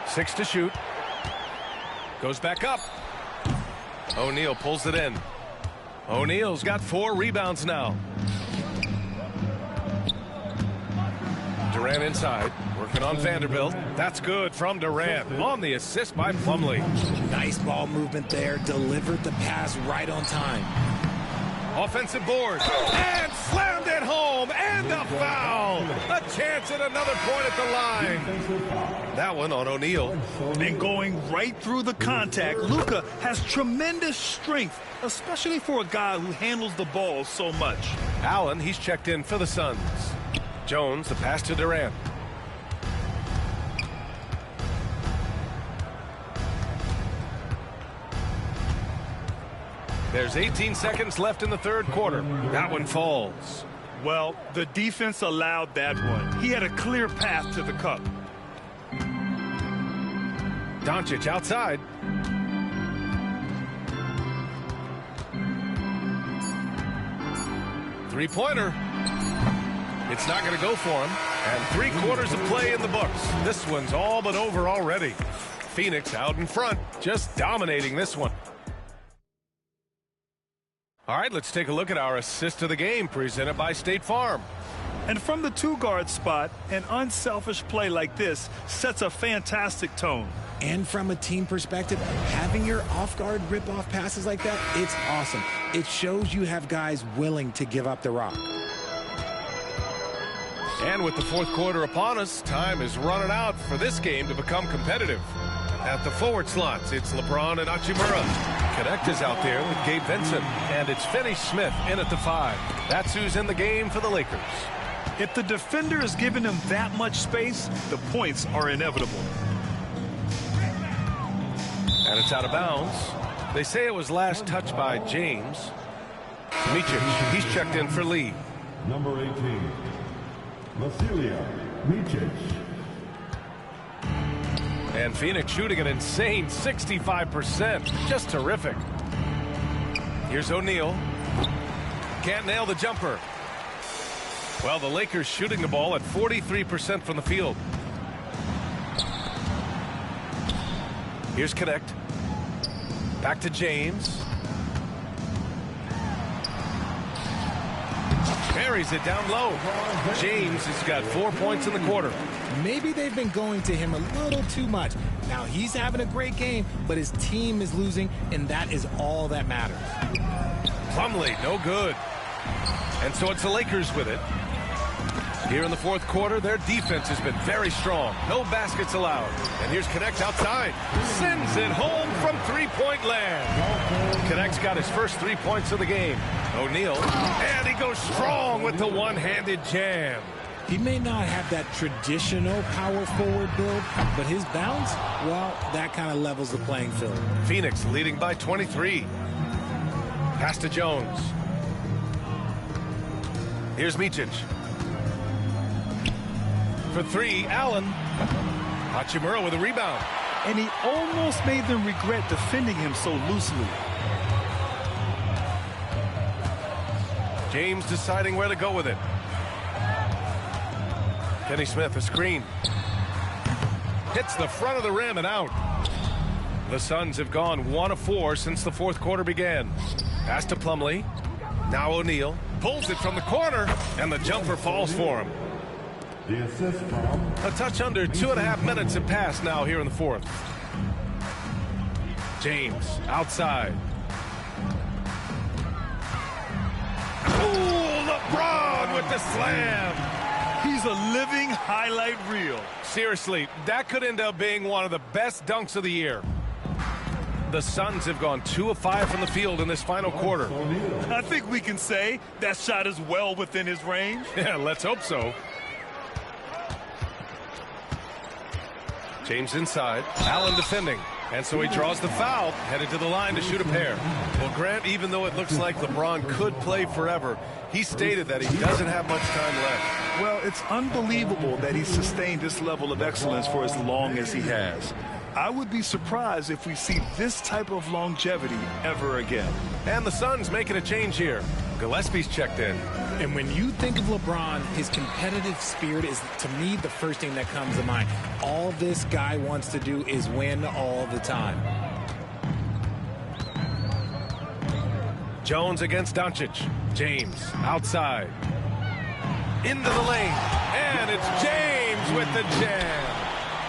6 to shoot. Goes back up. O'Neal pulls it in. O'Neal's got 4 rebounds now. Durant inside, working on Vanderbilt. That's good from Durant on the assist by Plumlee. Nice ball movement there. Delivered the pass right on time. Offensive board. And slammed it home. And a foul. A chance at another point at the line. That one on O'Neal. And going right through the contact, Luka has tremendous strength, especially for a guy who handles the ball so much. Allen, he's checked in for the Suns. Jones, the pass to Durant. There's 18 seconds left in the third quarter. That one falls. Well, the defense allowed that one. He had a clear path to the cup. Doncic outside. Three-pointer. It's not going to go for him. And 3/4 of play in the books. This one's all but over already. Phoenix out in front, just dominating this one. All right, let's take a look at our assist of the game presented by State Farm. And from the 2-guard spot, an unselfish play like this sets a fantastic tone. And from a team perspective, having your off-guard rip-off passes like that, it's awesome. It shows you have guys willing to give up the rock. And with the fourth quarter upon us, time is running out for this game to become competitive. At the forward slots, it's LeBron and Hachimura. Connect is out there with Gabe Vincent. And it's Finney Smith in at the 5. That's who's in the game for the Lakers. If the defender is giving him that much space, the points are inevitable. And it's out of bounds. They say it was last touched by James. Micic, he's checked in for Lee. Number 18, Vasilija Micic. And Phoenix shooting an insane 65%. Just terrific. Here's O'Neal. Can't nail the jumper. Well, the Lakers shooting the ball at 43% from the field. Here's Connect. Back to James. Very buries it down low. James has got 4 points in the quarter. Maybe they've been going to him a little too much. Now, he's having a great game, but his team is losing, and that is all that matters. Plumlee, no good. And so it's the Lakers with it. Here in the fourth quarter, their defense has been very strong. No baskets allowed. And here's Connect outside. Sends it home from three-point land. Connect's got his first 3 points of the game. O'Neal, and he goes strong with the one-handed jam. He may not have that traditional power forward build, but his bounce, well, that kind of levels the playing field. Phoenix leading by 23. Pass to Jones. Here's Micic. For three, Allen. Hachimura with a rebound. And he almost made them regret defending him so loosely. James deciding where to go with it. Kenny Smith, a screen. Hits the front of the rim and out. The Suns have gone 1 of 4 since the fourth quarter began. Pass to Plumlee. Now O'Neal. Pulls it from the corner, and the jumper falls for him. The assist from... A touch under 2.5 minutes have passed now here in the fourth. James, outside. Ooh, LeBron with the slam. He's a living highlight reel. Seriously, that could end up being one of the best dunks of the year. The Suns have gone 2 of 5 from the field in this final quarter. I think we can say that shot is well within his range. Yeah, let's hope so. James inside. Allen defending. And so he draws the foul, headed to the line to shoot a pair. Well, Grant, even though it looks like LeBron could play forever, he stated that he doesn't have much time left. Well, it's unbelievable that he's sustained this level of excellence for as long as he has. I would be surprised if we see this type of longevity ever again. And the Suns making a change here. Gillespie's checked in. And when you think of LeBron, his competitive spirit is, to me, the first thing that comes to mind. All this guy wants to do is win all the time. Jones against Doncic. James outside. Into the lane. And it's James with the jam.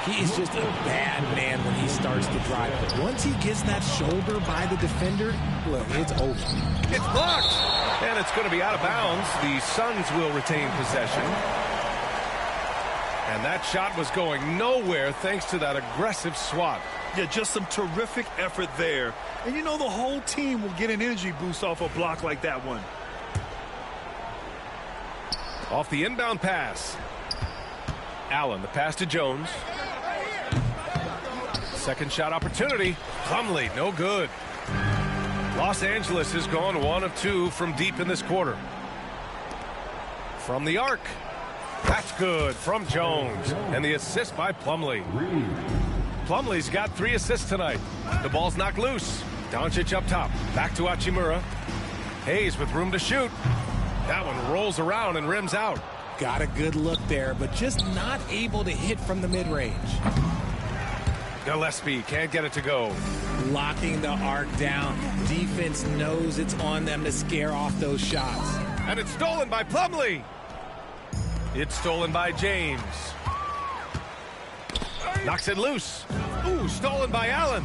He is just a bad man when he starts to drive. But once he gets that shoulder by the defender, look, it's over. It's blocked. And it's going to be out of bounds. The Suns will retain possession. And that shot was going nowhere thanks to that aggressive swat. Yeah, just some terrific effort there. And you know the whole team will get an energy boost off a block like that one. Off the inbound pass. Allen, the pass to Jones. Second shot opportunity. Plumlee, no good. Los Angeles has gone 1 of 2 from deep in this quarter. From the arc. That's good from Jones. And the assist by Plumlee. Plumlee's got 3 assists tonight. The ball's knocked loose. Doncic up top. Back to Hachimura. Hayes with room to shoot. That one rolls around and rims out. Got a good look there, but just not able to hit from the mid-range. Gillespie can't get it to go. Locking the arc down. Defense knows it's on them to scare off those shots. And it's stolen by Plumlee. It's stolen by James. Knocks it loose. Ooh, stolen by Allen.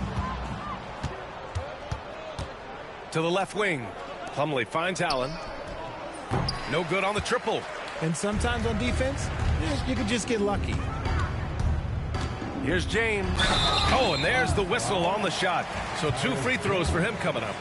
To the left wing. Plumlee finds Allen. No good on the triple. And sometimes on defense, you can just get lucky. Here's James. Oh, and there's the whistle on the shot. So 2 free throws for him coming up.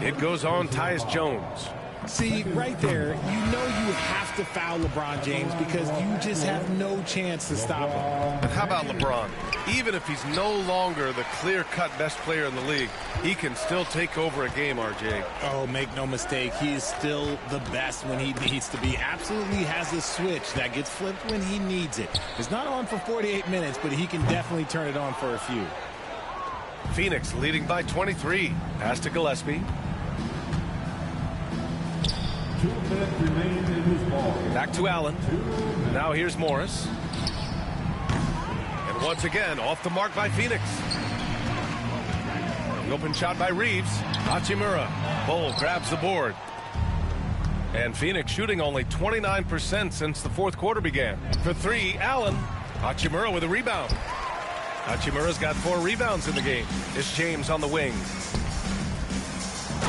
It goes on Tyus Jones. See, right there, you know you have to foul LeBron James because you just have no chance to stop him. But how about LeBron? Even if he's no longer the clear-cut best player in the league, he can still take over a game, RJ. Oh, make no mistake, he is still the best when he needs to be. Absolutely has a switch that gets flipped when he needs it. It's not on for 48 minutes, but he can definitely turn it on for a few. Phoenix leading by 23. Pass to Gillespie. 2 minutes remain in this ball. Back to Allen. Now here's Morris. And once again, off the mark by Phoenix. The open shot by Reeves. Hachimura. Bull grabs the board. And Phoenix shooting only 29% since the fourth quarter began. For three, Allen. Hachimura with a rebound. Hachimura's got 4 rebounds in the game. It's James on the wing.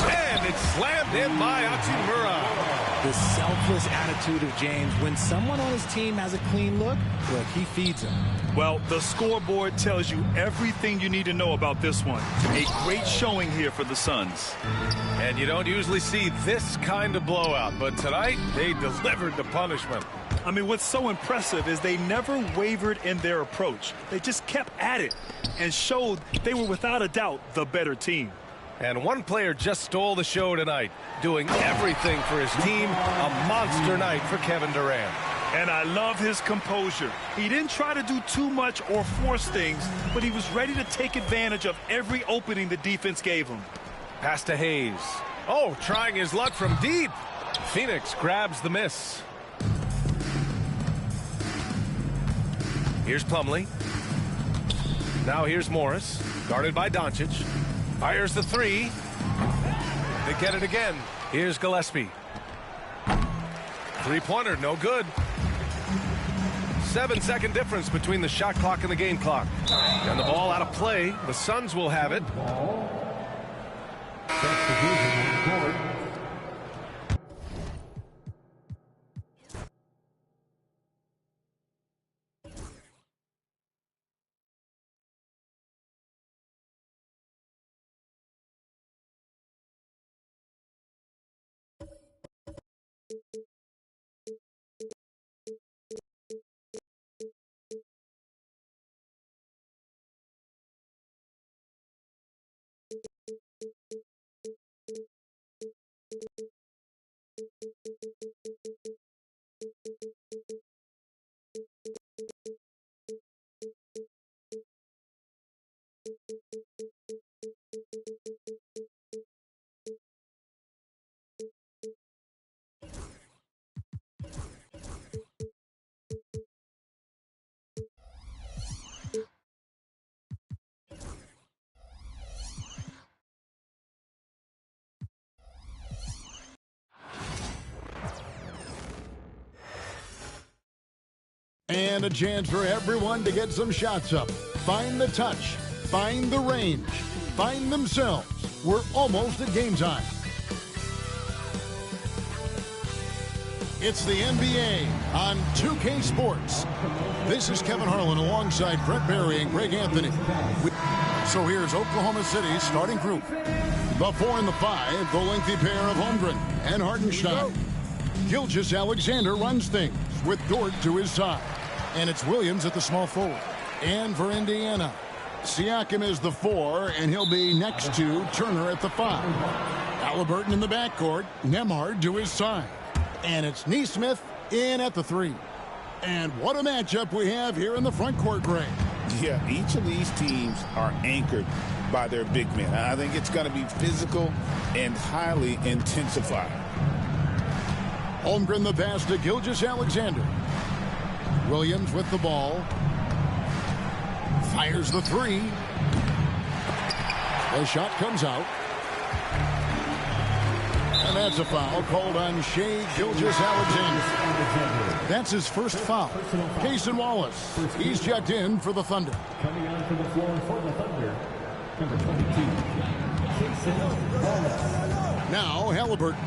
And it's slammed in by Hachimura. The selfless attitude of James. When someone on his team has a clean look, he feeds him. Well, the scoreboard tells you everything you need to know about this one. A great showing here for the Suns. And you don't usually see this kind of blowout, but tonight they delivered the punishment. I mean, what's so impressive is they never wavered in their approach. They just kept at it and showed they were without a doubt the better team. And one player just stole the show tonight, doing everything for his team. A monster night for Kevin Durant. And I love his composure. He didn't try to do too much or force things, but he was ready to take advantage of every opening the defense gave him. Pass to Hayes. Oh, trying his luck from deep. Phoenix grabs the miss. Here's Plumlee. Now here's Morris, guarded by Doncic. Fires the three. They get it again. Here's Gillespie. Three-pointer, no good. 7-second difference between the shot clock and the game clock. And the ball out of play. The Suns will have it. And a chance for everyone to get some shots up. Find the touch. Find the range. Find themselves. We're almost at game time. It's the NBA on 2K Sports. This is Kevin Harlan alongside Brett Barry and Greg Anthony. So here's Oklahoma City's starting group. The 4 and the 5, the lengthy pair of Holmgren and Hartenstein. Gilgeous-Alexander runs things with Dort to his side. And it's Williams at the small forward. And for Indiana, Siakam is the 4, and he'll be next to Turner at the 5. Halliburton in the backcourt, Nembhard to his side. And it's Nesmith in at the 3. And what a matchup we have here in the front court, Greg. Yeah, each of these teams are anchored by their big men. I think it's going to be physical and highly intensified. Holmgren the pass to Gilgeous-Alexander. Williams with the ball. Fires the 3. The shot comes out. And that's a foul called on Shai Gilgeous-Alexander. That's his first foul. Cason Wallace, he's checked in for the Thunder. Coming onto the floor for the Thunder, number 22, Cason Wallace. Now Halliburton.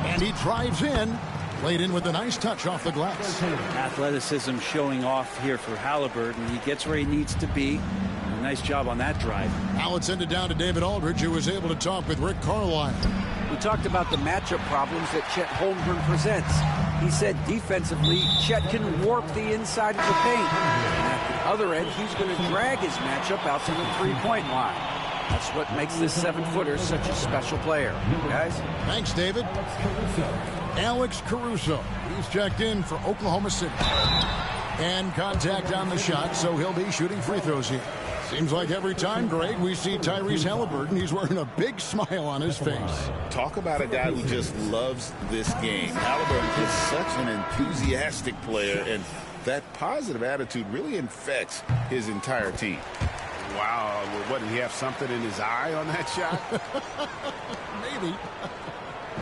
And he drives in. Played in with a nice touch off the glass. Athleticism showing off here for Halliburton. He gets where he needs to be. A nice job on that drive. Now it's sent it down to David Aldridge, who was able to talk with Rick Carlisle. We talked about the matchup problems that Chet Holmgren presents. He said defensively, Chet can warp the inside of the paint. And at the other end, he's going to drag his matchup out to the three-point line. That's what makes this 7-footer such a special player. Guys? Thanks, David. Alex Caruso. He's checked in for Oklahoma City. And contact on the shot, so he'll be shooting free throws here. Seems like every time, Greg, we see Tyrese Halliburton, he's wearing a big smile on his face. Talk about a guy who just loves this game. Halliburton is such an enthusiastic player, and that positive attitude really infects his entire team. Wow, what, did he have something in his eye on that shot? Maybe.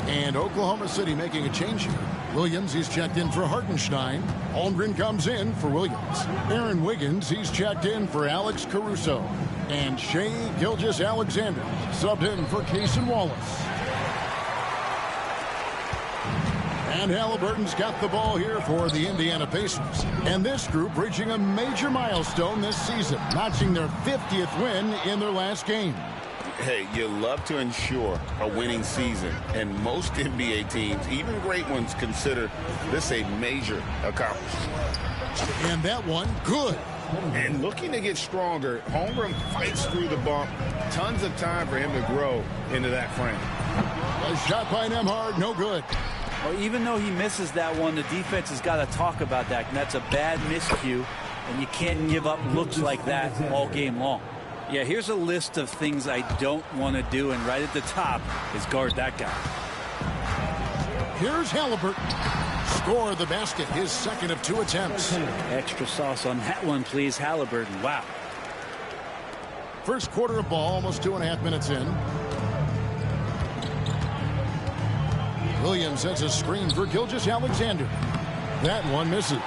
And Oklahoma City making a change here. Williams, he's checked in for Hartenstein. Holmgren comes in for Williams. Aaron Wiggins, he's checked in for Alex Caruso. And Shea Gilgeous-Alexander subbed in for Cason Wallace. And Halliburton's got the ball here for the Indiana Pacers. And this group reaching a major milestone this season, notching their 50th win in their last game. Hey, you love to ensure a winning season, and most NBA teams, even great ones, consider this a major accomplishment. And that one, good. And looking to get stronger, Holmgren fights through the bump. Tons of time for him to grow into that frame. A shot by Nembhard, no good. Well, even though he misses that one, the defense has got to talk about that, and that's a bad miscue, and you can't give up looks like that all game long. Yeah, here's a list of things I don't want to do, and right at the top is guard that guy. Here's Halliburton. Score the basket, his second of 2 attempts. Extra sauce on that one, please, Halliburton. Wow. First quarter of ball, almost 2.5 minutes in. Williams sets a screen for Gilgeous-Alexander. That one misses.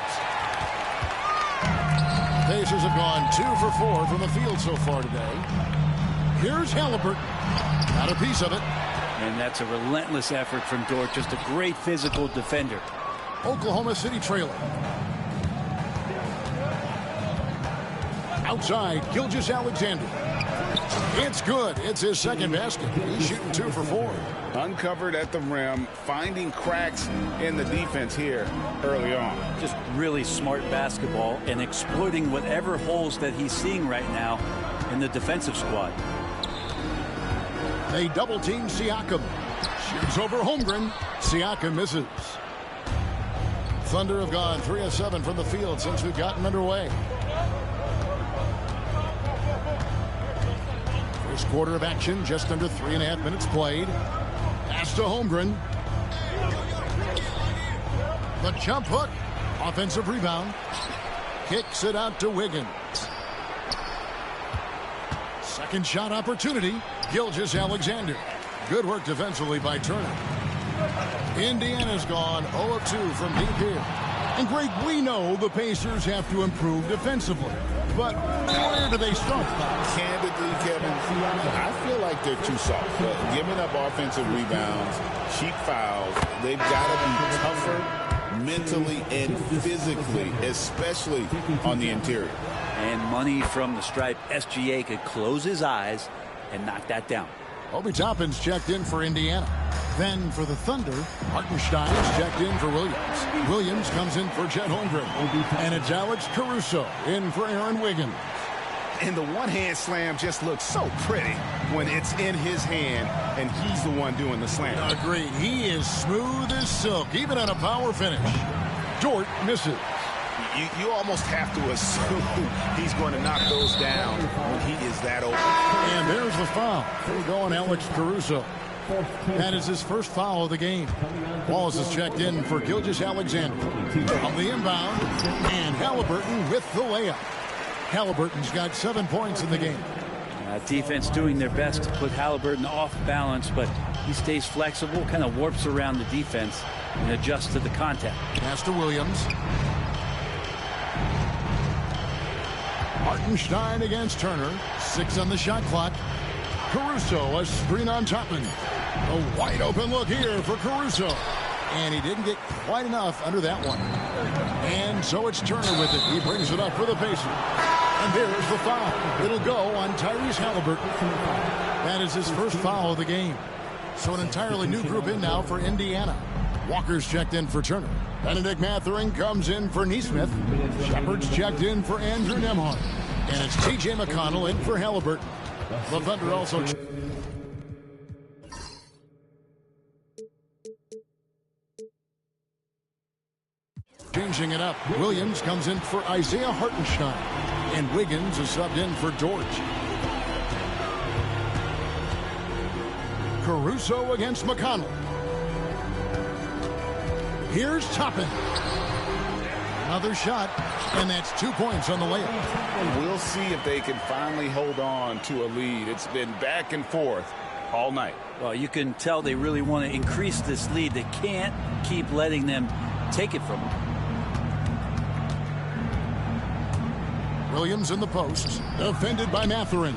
Pacers have gone 2 for 4 from the field so far today. Here's Halliburton. Got a piece of it. And that's a relentless effort from Dort. Just a great physical defender. Oklahoma City trailing. Outside, Gilgeous-Alexander. It's good. It's his second basket. He's shooting 2 for 4. Uncovered at the rim, finding cracks in the defense here early on. Just really smart basketball and exploiting whatever holes that he's seeing right now in the defensive squad. They double team Siakam. Shoots over Holmgren. Siakam misses. Thunder have gone 3 of 7 from the field since we've gotten underway. First quarter of action, just under 3.5 minutes played. Pass to Holmgren. The jump hook. Offensive rebound. Kicks it out to Wiggins. Second shot opportunity. Gilgeous-Alexander. Good work defensively by Turner. Indiana's gone 0 of 2 from deep here. And Greg, we know the Pacers have to improve defensively. But where do they start? Candidly, Kevin, I feel like they're too soft. Giving up offensive rebounds, cheap fouls, they've got to be tougher mentally and physically, especially on the interior. And money from the stripe. SGA could close his eyes and knock that down. Obi Toppin's checked in for Indiana. Then for the Thunder, Hartenstein's checked in for Williams. Williams comes in for Chet Holmgren. And it's Alex Caruso in for Aaron Wiggins. And the one-hand slam just looks so pretty when it's in his hand and he's the one doing the slam. Agreed. He is smooth as silk, even on a power finish. Dort misses. You almost have to assume he's going to knock those down when he is that open. And there's the foul. We're going Alex Caruso. That is his first foul of the game. Wallace is checked in for Gilgeous-Alexander. On the inbound, and Halliburton with the layup. Halliburton's got 7 points in the game. Defense doing their best to put Halliburton off balance, but he stays flexible, kind of warps around the defense and adjusts to the contact. Pass to Williams. Hartenstein against Turner. 6 on the shot clock. Caruso, a screen on Toppin. A wide open look here for Caruso. And he didn't get quite enough under that one. And so it's Turner with it. He brings it up for the Pacers. And there's the foul. It'll go on Tyrese Halliburton. That is his first foul of the game. So an entirely new group in now for Indiana. Walker's checked in for Turner. Benedict Mathurin comes in for Nesmith. Shepard's checked in for Andrew Nembhard. And it's T.J. McConnell in for Halliburton. The Thunder also... Changing it up. Williams comes in for Isaiah Hartenstein. And Wiggins is subbed in for Dort. Caruso against McConnell. Here's Toppin. Another shot, and that's 2 points on the layup. We'll see if they can finally hold on to a lead. It's been back and forth all night. Well, you can tell they really want to increase this lead. They can't keep letting them take it from them. Williams in the post, defended by Matherin.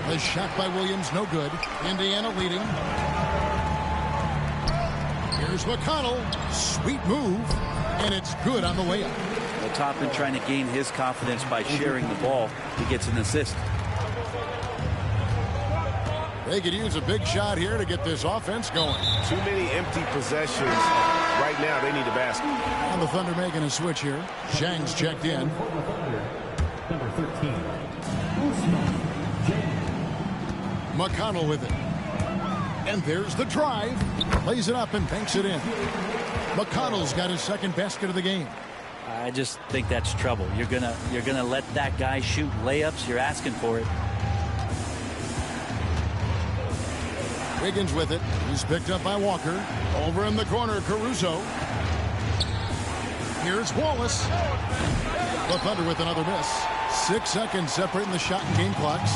The shot by Williams, no good. Indiana leading. Here's McConnell. Sweet move. And it's good on the layup. Well, Toppin trying to gain his confidence by sharing the ball. He gets an assist. They could use a big shot here to get this offense going. Too many empty possessions. Right now, they need a basket. And the Thunder making a switch here. Zhang's checked in. Number 13. McConnell with it. And there's the drive. Lays it up and banks it in. McConnell's got his second basket of the game. I just think that's trouble. You're gonna let that guy shoot layups. You're asking for it. Wiggins with it. He's picked up by Walker. Over in the corner, Caruso. Here's Wallace. The Thunder with another miss. 6 seconds separating the shot and game clocks.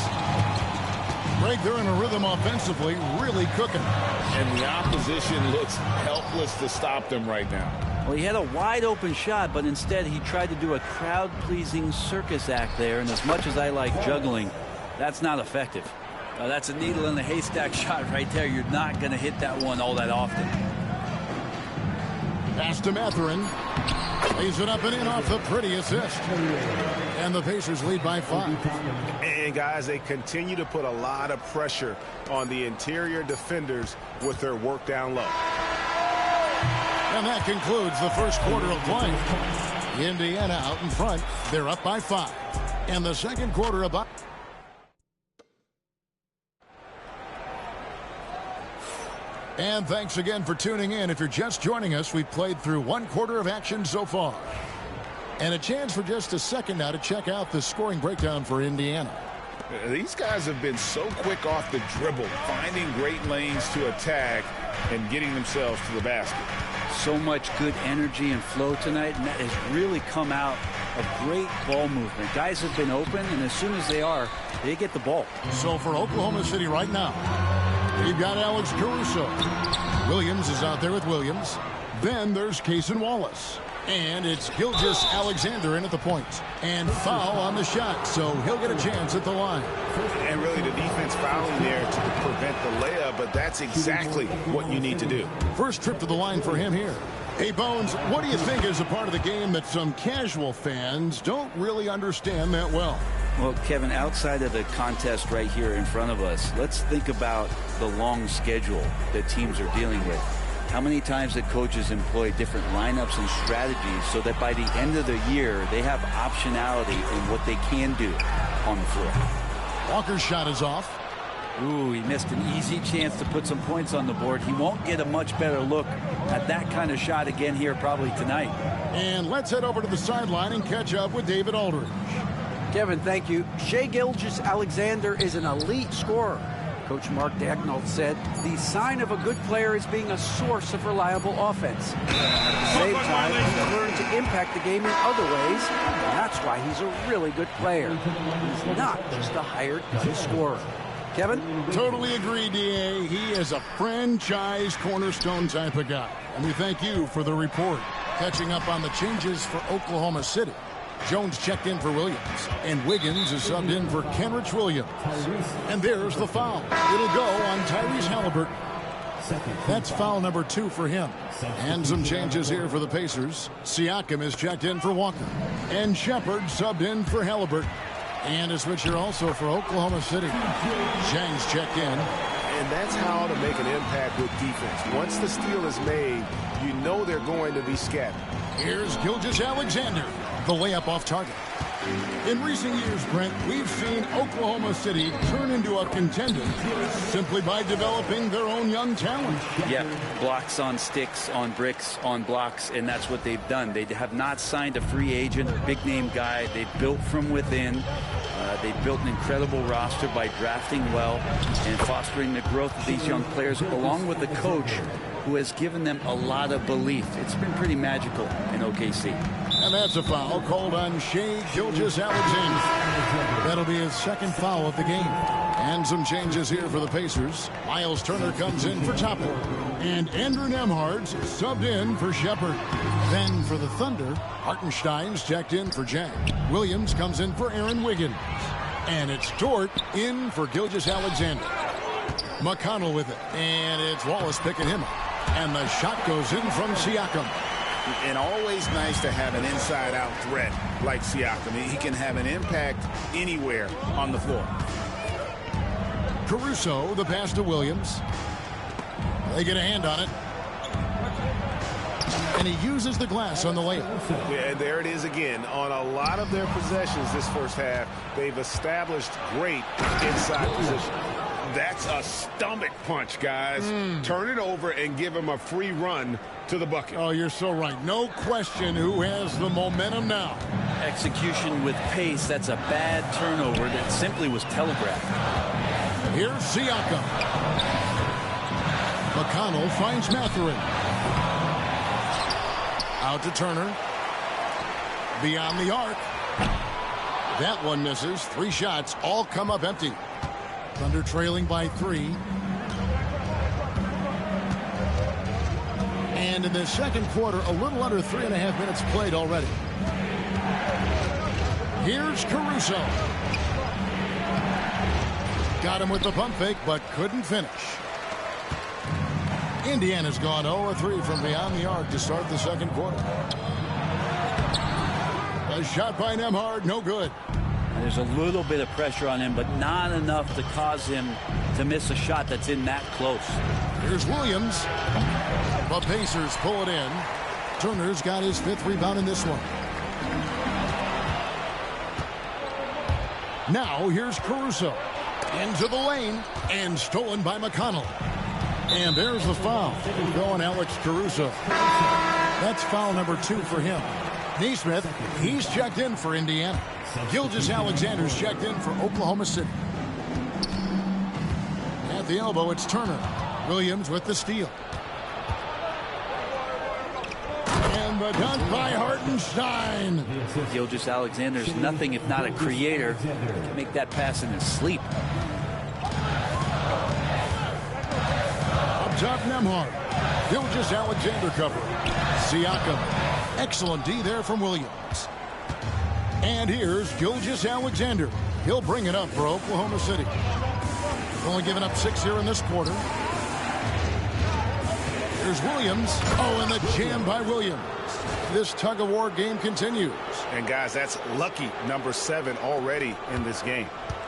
Greg, they're in a rhythm offensively, really cooking. And the opposition looks helpless to stop them right now. Well, he had a wide open shot, but instead he tried to do a crowd-pleasing circus act there. And as much as I like juggling, that's not effective. That's a needle in the haystack shot right there. You're not going to hit that one all that often. Pass to Matherin. Lays it up and in off the pretty assist. And the Pacers lead by 5. And guys, they continue to put a lot of pressure on the interior defenders with their work down low. And that concludes the first quarter of play. Indiana out in front. They're up by 5. And the second quarter about. And thanks again for tuning in. If you're just joining us, we've played through one quarter of action so far. And a chance for just a second now to check out the scoring breakdown for Indiana. These guys have been so quick off the dribble, finding great lanes to attack and getting themselves to the basket. So much good energy and flow tonight, and that has really come out of great ball movement. Guys have been open, and as soon as they are, they get the ball. So for Oklahoma City right now, we've got Alex Caruso. Williams is out there with Williams. Then there's Cason Wallace. And it's Gilgeous-Alexander in at the point. And foul on the shot, so he'll get a chance at the line. And really the defense fouling there to prevent the layup, but that's exactly what you need to do. First trip to the line for him here. Hey, Bones, what do you think is a part of the game that some casual fans don't really understand that well? Well, Kevin, outside of the contest right here in front of us, let's think about the long schedule that teams are dealing with. How many times that coaches employ different lineups and strategies so that by the end of the year, they have optionality in what they can do on the floor. Walker's shot is off. Ooh, he missed an easy chance to put some points on the board. He won't get a much better look at that kind of shot again here probably tonight. And let's head over to the sideline and catch up with David Aldridge. Kevin, thank you. Shai Gilgeous-Alexander is an elite scorer. Coach Mark Daigneault said the sign of a good player is being a source of reliable offense. At the same time, he's learned to impact the game in other ways, and that's why he's a really good player. He's not just a hired gun scorer. Kevin? Totally agree, D.A. He is a franchise cornerstone type of guy. And we thank you for the report. Catching up on the changes for Oklahoma City. Jones checked in for Williams, and Wiggins is subbed in for Kenrich Williams. And there's the foul. It'll go on Tyrese Halliburton. That's foul number 2 for him. And some changes here for the Pacers. Siakam is checked in for Walker, and Shepard subbed in for Halliburton. And a switcher also for Oklahoma City. Zhang's checked in. And that's how to make an impact with defense. Once the steal is made, you know they're going to be scattered. Here's Gilgeous-Alexander. The layup off target. In recent years, Brent, we've seen Oklahoma City turn into a contender simply by developing their own young talent. Yeah, blocks on sticks, on bricks, on blocks, and that's what they've done. They have not signed a free agent, big-name guy. They built from within. They built an incredible roster by drafting well and fostering the growth of these young players, along with the coach who has given them a lot of belief. It's been pretty magical in OKC. And that's a foul called on Shai Gilgeous-Alexander. That'll be his second foul of the game. And some changes here for the Pacers. Miles Turner comes in for Toppin. And Andrew Nembhard's subbed in for Shepard. Then for the Thunder, Hartenstein's checked in for Jack. Williams comes in for Aaron Wiggins. And it's Dort in for Gilgeous-Alexander. McConnell with it. And it's Wallace picking him up. And the shot goes in from Siakam. And always nice to have an inside-out threat like Siakam. He can have an impact anywhere on the floor. Caruso, the pass to Williams. They get a hand on it. And he uses the glass on the layup. Yeah, and there it is again. On a lot of their possessions this first half, they've established great inside position. That's a stomach punch, guys. Turn it over and give him a free run to the bucket. Oh, you're so right. No question who has the momentum now. Execution with pace. That's a bad turnover that simply was telegraphed. Here's Siakam. McConnell finds Mathurin. Out to Turner. Beyond the arc. That one misses. 3 shots all come up empty. Thunder trailing by 3. And in the second quarter, a little under 3.5 minutes played already. Here's Caruso. Got him with the pump fake, but couldn't finish. Indiana's gone 0-3 from beyond the arc to start the second quarter. A shot by Nembhard, no good. There's a little bit of pressure on him, but not enough to cause him to miss a shot that's in that close. Here's Williams. The Pacers pull it in. Turner's got his 5th rebound in this one. Now here's Caruso. Into the lane and stolen by McConnell. And there's the foul going Alex Caruso. That's foul number 2 for him. Neesmith, he's checked in for Indiana. Gilgeous-Alexander's checked in for Oklahoma City. At the elbow, it's Turner. Williams with the steal. And the dunk by Hartenstein. Gilgeous-Alexander's nothing if not a creator. He can make that pass in his sleep. Up top, Nembhard. Gilgeous-Alexander cover. Siakam. Excellent D there from Williams. And here's Gilgeous-Alexander. He'll bring it up for Oklahoma City. Only given up 6 here in this quarter. Here's Williams. Oh, and the jam by Williams. This tug-of-war game continues. And, guys, that's lucky number 7 already in this game.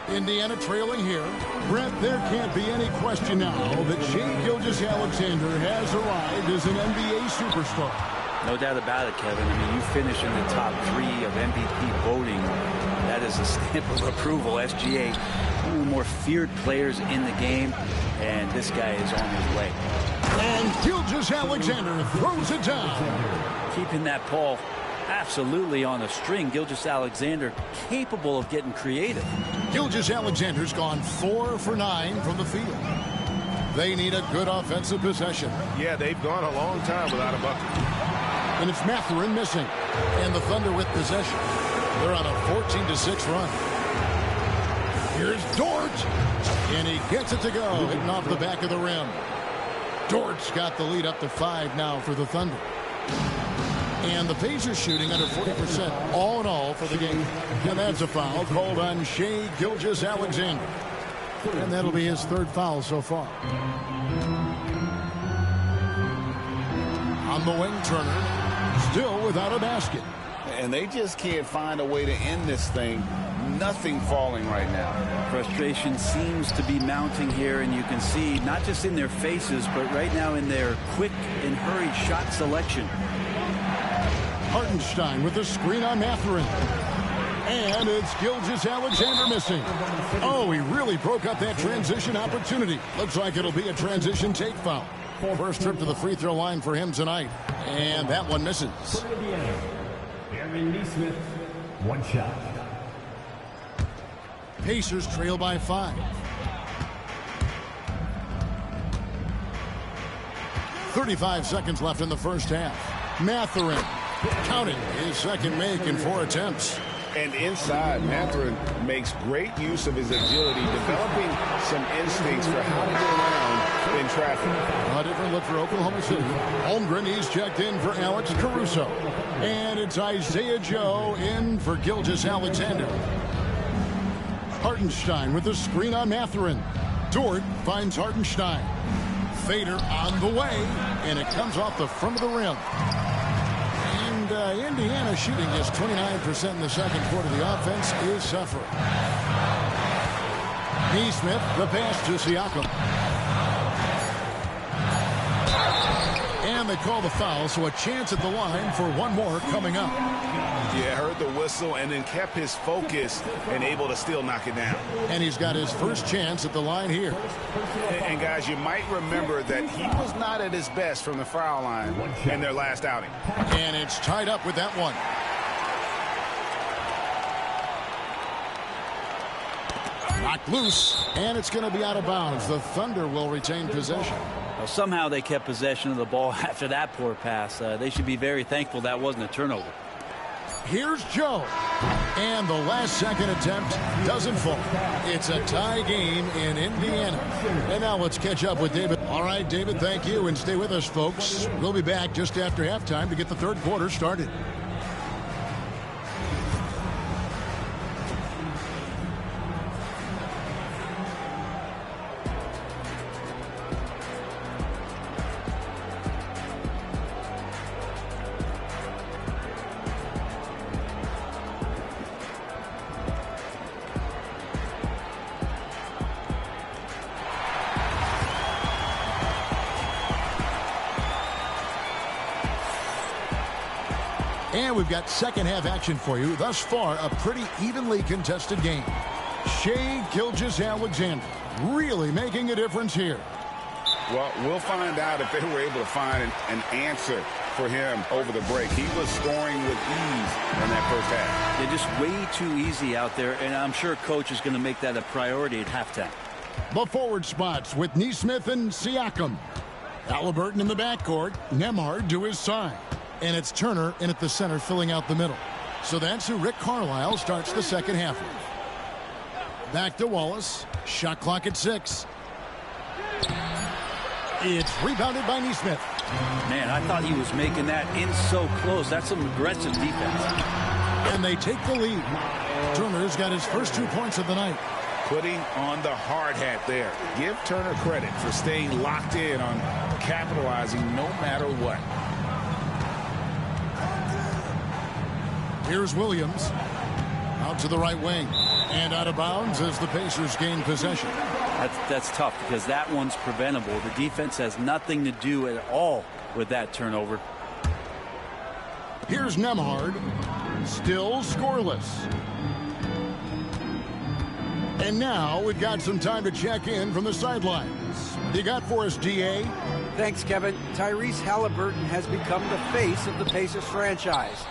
Indiana trailing here. Brett, there can't be any question now that Shai Gilgeous-Alexander has arrived as an NBA superstar. No doubt about it, Kevin. I mean, you finish in the top 3 of MVP voting. That is a stamp of approval. SGA, one of the more feared players in the game, and this guy is on his way. And Gilgeous-Alexander throws it down. Keeping that ball absolutely on a string. Gilgeous-Alexander capable of getting creative. Gilgeous-Alexander's gone 4 for 9 from the field. They need a good offensive possession. Yeah, they've gone a long time without a bucket. And it's Mathurin missing. And the Thunder with possession. They're on a 14-6 run. Here's Dort. And he gets it to go, hitting off the back of the rim. Dort's got the lead up to 5 now for the Thunder. And the Pacers shooting under 40% all in all for the game. And that's a foul called on Shai Gilgeous-Alexander. And that'll be his 3rd foul so far. On the wing, Turner still without a basket. And they just can't find a way to end this thing. Nothing falling right now. Frustration seems to be mounting here, and you can see not just in their faces, but right now in their quick and hurried shot selection. Hartenstein with a screen on Mathurin. And it's Gilgeous-Alexander missing. Oh, he really broke up that transition opportunity. Looks like it'll be a transition take foul. First trip to the free throw line for him tonight. And that one misses. Aaron Neesmith, 1 shot. Pacers trail by 5. 35 seconds left in the first half. Mathurin counting his second make in 4 attempts. And inside, Mathurin makes great use of his agility, developing some instincts for how to get around in traffic. A different look for Oklahoma City. Holmgren, he's checked in for Alex Caruso. And it's Isaiah Joe in for Gilgeous-Alexander. Hartenstein with the screen on Mathurin. Dort finds Hartenstein. Fader on the way, and it comes off the front of the rim. And Indiana shooting just 29% in the second quarter. The offense is suffering. Neesmith, the pass to Siakam. And they call the foul, so a chance at the line for one more coming up. Yeah, heard the whistle and then kept his focus and able to still knock it down. And he's got his first chance at the line here. And guys, you might remember that he was not at his best from the foul line in their last outing. And it's tied up with that one. Knocked loose, and it's going to be out of bounds. The Thunder will retain possession. Well, somehow they kept possession of the ball after that poor pass. They should be very thankful that wasn't a turnover. Here's Joe. And the last second attempt doesn't fall. It's a tie game in Indiana. And now let's catch up with David. All right, David, thank you. And stay with us, folks. We'll be back just after halftime to get the third quarter started. And we've got second half action for you. Thus far, a pretty evenly contested game. Shai Gilgeous-Alexander really making a difference here. Well, we'll find out if they were able to find an answer for him over the break. He was scoring with ease in that first half. They're just way too easy out there, and I'm sure Coach is going to make that a priority at halftime. The forward spots with Neesmith and Siakam. Halliburton in the backcourt. Nembhard to his side. And it's Turner in at the center filling out the middle. So that's who Rick Carlisle starts the second half with. Back to Wallace. Shot clock at 6. It's rebounded by Neesmith. Man, I thought he was making that in so close. That's some aggressive defense. And they take the lead. Turner's got his first 2 points of the night. Putting on the hard hat there. Give Turner credit for staying locked in on capitalizing no matter what. Here's Williams. Out to the right wing. And out of bounds as the Pacers gain possession. That's tough because that one's preventable. The defense has nothing to do at all with that turnover. Here's Nembhard. Still scoreless. And now we've got some time to check in from the sidelines. What do you got for us, DA? Thanks, Kevin. Tyrese Halliburton has become the face of the Pacers franchise.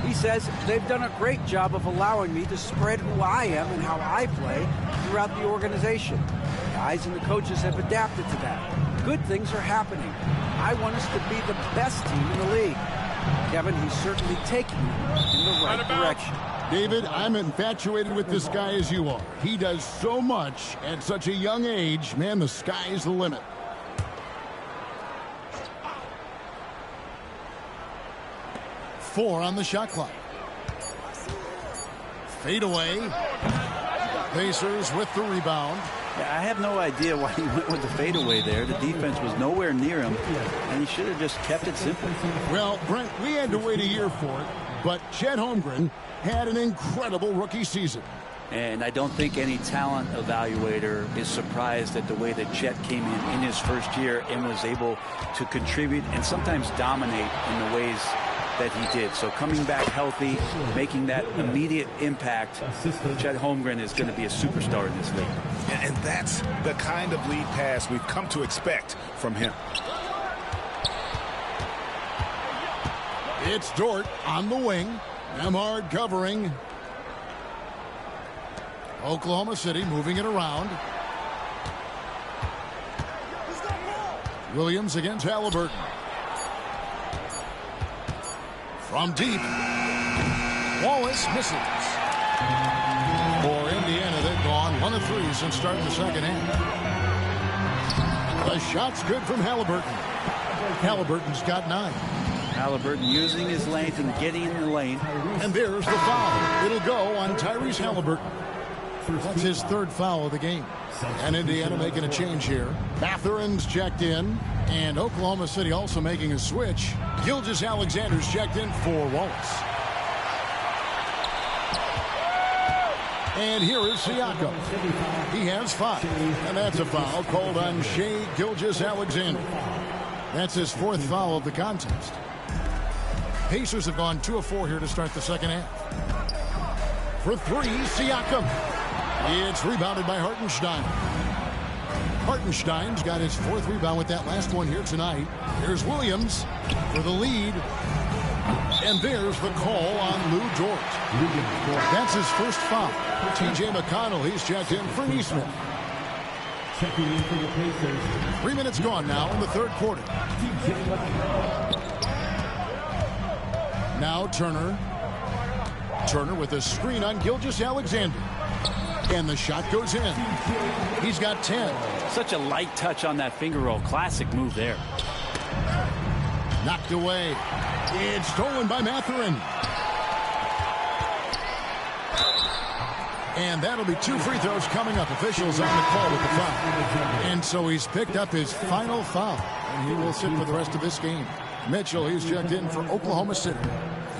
He says they've done a great job of allowing me to spread who I am and how I play throughout the organization. The guys and the coaches have adapted to that. Good things are happening. I want us to be the best team in the league. Kevin, he's certainly taking it in the right direction. David, I'm infatuated with this guy as you are. He does so much at such a young age. Man, the sky's the limit. Four on the shot clock. Fade away. Pacers with the rebound. Yeah, I have no idea why he went with the fadeaway there. The defense was nowhere near him, and he should have just kept it simple. Well, Brent, we had to wait a year for it, but Chet Holmgren had an incredible rookie season. And I don't think any talent evaluator is surprised at the way that Chet came in his first year and was able to contribute and sometimes dominate in the ways that he did. So coming back healthy, making that immediate impact, Chet Holmgren is going to be a superstar in this league. And that's the kind of lead pass we've come to expect from him. It's Dort on the wing. Nembhard covering. Oklahoma City moving it around. Williams against Halliburton. From deep. Wallace misses. For Indiana, they've gone 1 of 3 since starting the second half. The shot's good from Halliburton. Halliburton's got 9. Halliburton using his length and getting in the lane. And there's the foul. It'll go on Tyrese Halliburton. That's his 3rd foul of the game. And Indiana making a change here. Mathurin's checked in. And Oklahoma City also making a switch. Gilgeous-Alexander's checked in for Wallace. And here is Siakam. He has 5. And that's a foul called on Shai Gilgeous-Alexander. That's his 4th foul of the contest. Pacers have gone 2 of 4 here to start the second half. For 3, Siakam. It's rebounded by Hartenstein. Hartenstein's got his 4th rebound with that last one here tonight. Here's Williams for the lead. And there's the call on Lou Dort. That's his 1st foul. T.J. McConnell, he's checked in for Neesmith. Checking in for the Pacers. 3 minutes gone now in the 3rd quarter. Now Turner. Turner with a screen on Gilgeous-Alexander. And the shot goes in. He's got 10. Such a light touch on that finger roll. Classic move there. Knocked away. It's stolen by Mathurin. And that'll be 2 free throws coming up. Officials on the call with the foul. And so he's picked up his final foul. And he will sit for the rest of this game. Mitchell, he's checked in for Oklahoma City.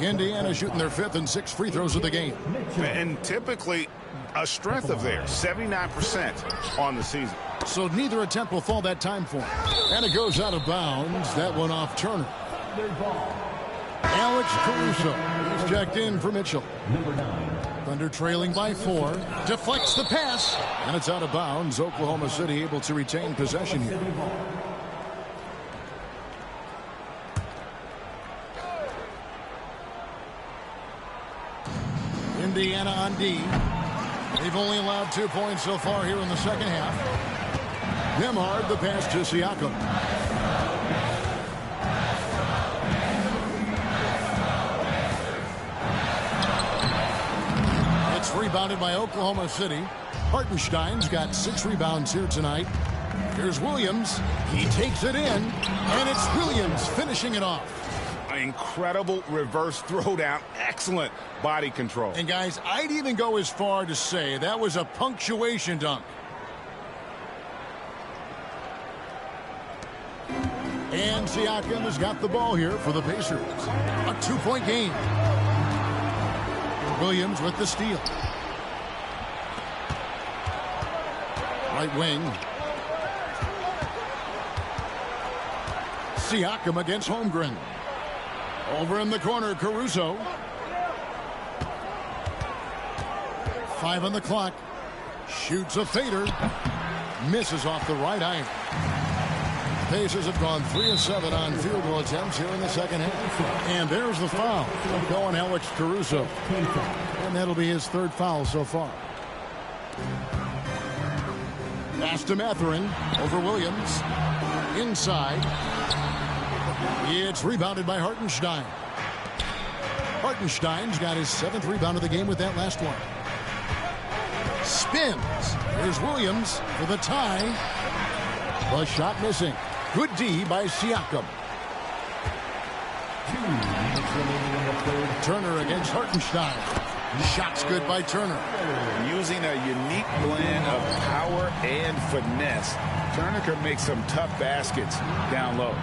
Indiana shooting their 5th and 6th free throws of the game. And typically a strength of theirs, 79% on the season. So neither attempt will fall that time for him. And it goes out of bounds. That one off Turner. Alex Caruso is checked in for Mitchell. Thunder trailing by 4. Deflects the pass. And it's out of bounds. Oklahoma City able to retain possession here. Indiana on D. They've only allowed 2 points so far here in the second half. Nembhard the pass to Siakam. It's rebounded by Oklahoma City. Hartenstein's got 6 rebounds here tonight. Here's Williams. He takes it in, and it's Williams finishing it off. Incredible reverse throwdown. Excellent body control. And guys, I'd even go as far to say that was a punctuation dunk. And Siakam has got the ball here for the Pacers. A 2-point game. Williams with the steal. Right wing. Siakam against Holmgren. Over in the corner, Caruso. 5 on the clock. Shoots a fader. Misses off the right eye. Pacers have gone 3 of 7 on field goal attempts here in the second half. And there's the foul. Going Alex Caruso. And that'll be his 3rd foul so far. Pass to Mathurin. Over Williams. Inside. It's rebounded by Hartenstein. Hartenstein's got his 7th rebound of the game with that last one. Spins. Here's Williams for the tie. The shot missing. Good D by Siakam. Turner against Hartenstein. Shot's good by Turner. Using a unique blend of power and finesse, Turner can make some tough baskets down low.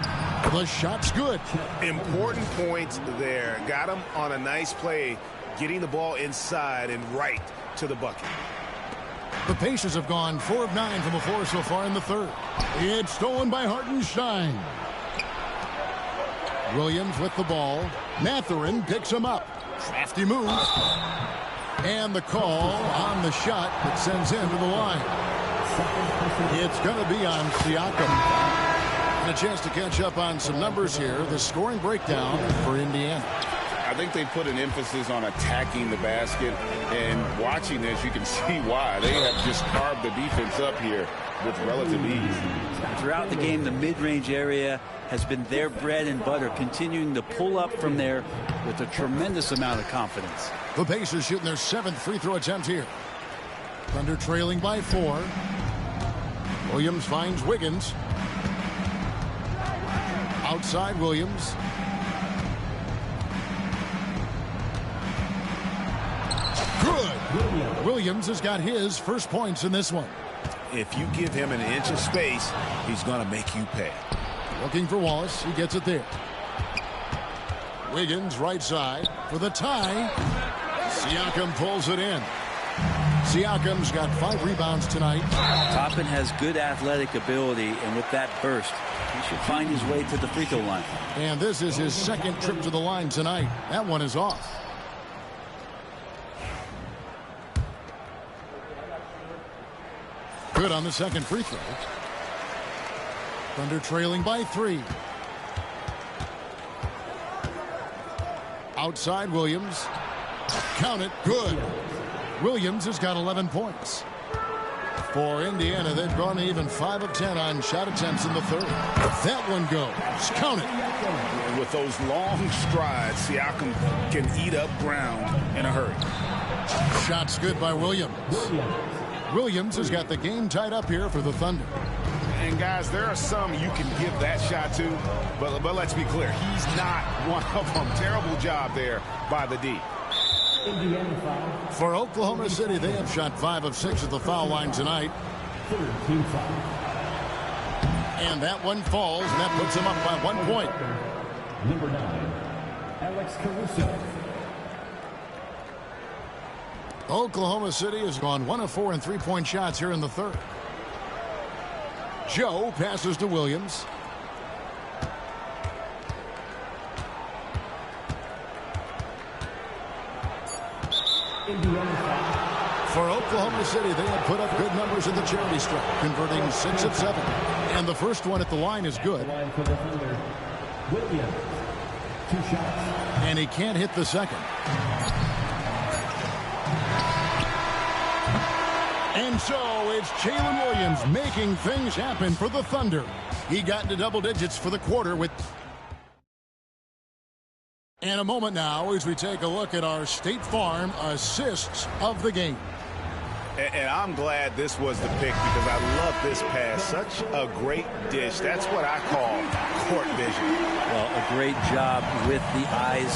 The shot's good. Important points there. Got him on a nice play, getting the ball inside and right to the bucket. The Pacers have gone 4 of 9 from the floor so far in the 3rd. It's stolen by Hartenstein. Williams with the ball. Mathurin picks him up. Crafty move. And the call on the shot that sends him to the line. It's going to be on Siakam. And a chance to catch up on some numbers here. The scoring breakdown for Indiana. I think they put an emphasis on attacking the basket, and watching this, you can see why. They have just carved the defense up here with relative ease. Throughout the game, the mid-range area has been their bread and butter, continuing to pull up from there with a tremendous amount of confidence. The Pacers shooting their 7th free throw attempt here. Thunder trailing by 4. Williams finds Wiggins. Outside Williams. Good. Williams has got his first points in this one. If you give him an inch of space, he's going to make you pay. Looking for Wallace. He gets it there. Wiggins right side for the tie. Siakam pulls it in. Siakam's got 5 rebounds tonight. Toppin has good athletic ability, and with that burst, he should find his way to the free throw line. And this is his 2nd trip to the line tonight. That one is off. Good on the 2nd free throw. Thunder trailing by 3. Outside Williams. Count it. Good. Williams has got 11 points. For Indiana, they've gone even 5 of 10 on shot attempts in the 3rd. That one goes. Count it. With those long strides, Siakam can eat up ground in a hurry. Shots good by Williams. Williams has got the game tied up here for the Thunder. And guys, there are some you can give that shot to, but let's be clear, he's not one of them. Terrible job there by the D. For Oklahoma City, they have shot 5 of 6 at the foul line tonight. And that one falls, and that puts them up by 1 point. Number 9, Alex Caruso. Oklahoma City has gone 1 of 4 in 3-point shots here in the 3rd. Joe passes to Williams. For Oklahoma City, they have put up good numbers in the charity stripe, converting 6 of 7. And the first one at the line is good. Williams, 2 shots. And he can't hit the second. And so it's Jalen Williams making things happen for the Thunder. He got into double digits for the quarter with... In a moment now as we take a look at our State Farm assists of the game. And I'm glad this was the pick because I love this pass. Such a great dish. That's what I call court vision. Well, a great job with the eyes.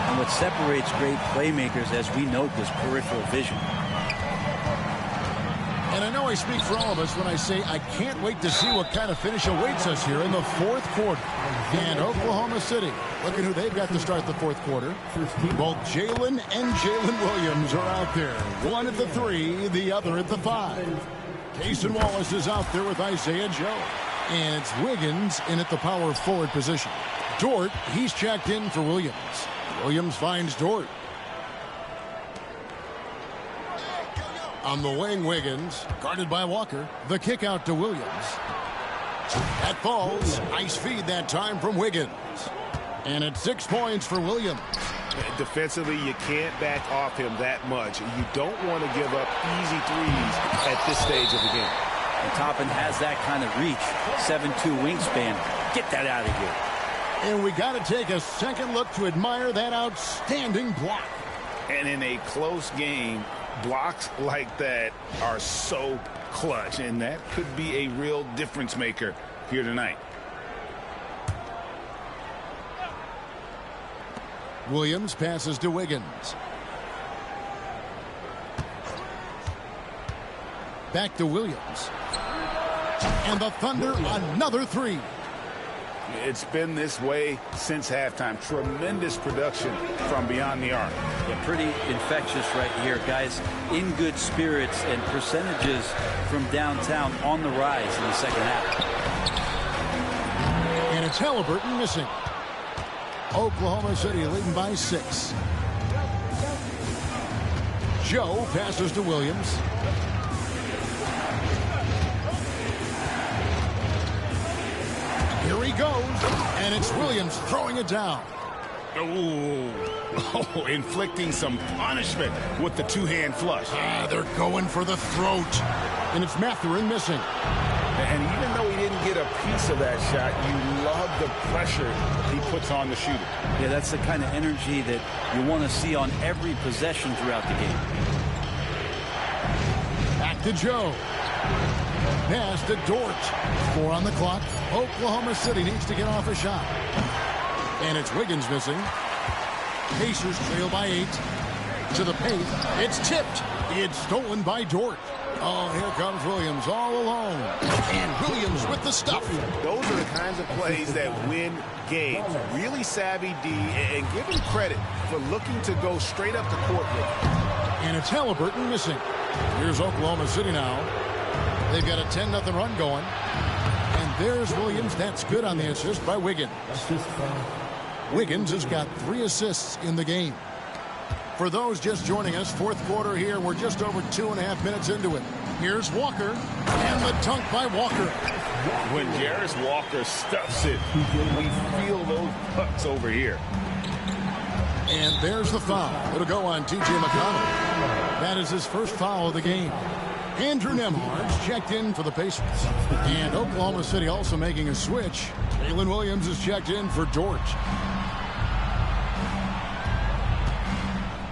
And what separates great playmakers, as we note, is peripheral vision. And I know I speak for all of us when I say I can't wait to see what kind of finish awaits us here in the 4th quarter. And Oklahoma City, look at who they've got to start the 4th quarter. Both Jalen and Jalen Williams are out there. One at the 3, the other at the 5. Jason Wallace is out there with Isaiah Joe. And it's Wiggins in at the power forward position. Dort, he's checked in for Williams. Williams finds Dort. On the wing, Wiggins, guarded by Walker. The kick out to Williams. That falls. Nice feed that time from Wiggins. And it's 6 points for Williams. Defensively, you can't back off him that much. You don't want to give up easy threes at this stage of the game. And Toppin has that kind of reach. 7'2" wingspan. Get that out of here. And we got to take a second look to admire that outstanding block. And in a close game, blocks like that are so clutch, and that could be a real difference maker here tonight. Williams passes to Wiggins. Back to Williams. And the Thunder, another 3. It's been this way since halftime. Tremendous production from beyond the arc. Yeah, pretty infectious right here, guys. In good spirits, and percentages from downtown on the rise in the second half. And it's Halliburton missing. Oklahoma City leading by 6. Joe passes to Williams. Here he goes, and it's Williams throwing it down. Oh, inflicting some punishment with the two-hand flush. They're going for the throat. And it's Mathurin missing. And even though he didn't get a piece of that shot, you love the pressure he puts on the shooter. Yeah, that's the kind of energy that you want to see on every possession throughout the game. Back to Joe. Pass to Dort. 4 on the clock. Oklahoma City needs to get off a shot. And it's Wiggins missing. Pacers trail by 8. To the paint. It's tipped. It's stolen by Dort. Oh, here comes Williams all alone. And Williams with the stuff. Those are the kinds of plays that win games. Really savvy D, and give him credit for looking to go straight up the court with it. And it's Halliburton missing. Here's Oklahoma City now. They've got a 10-0 run going. And there's Williams. That's good on the assist by Wiggins. Wiggins has got 3 assists in the game. For those just joining us, fourth quarter here. We're just over 2.5 minutes into it. Here's Walker. And the dunk by Walker. When Jarris Walker stuffs it, we feel those pucks over here. And there's the foul. It'll go on T.J. McConnell. That is his first foul of the game. Andrew Nembhard's checked in for the Pacers. And Oklahoma City also making a switch. Jalen Williams is checked in for Dort.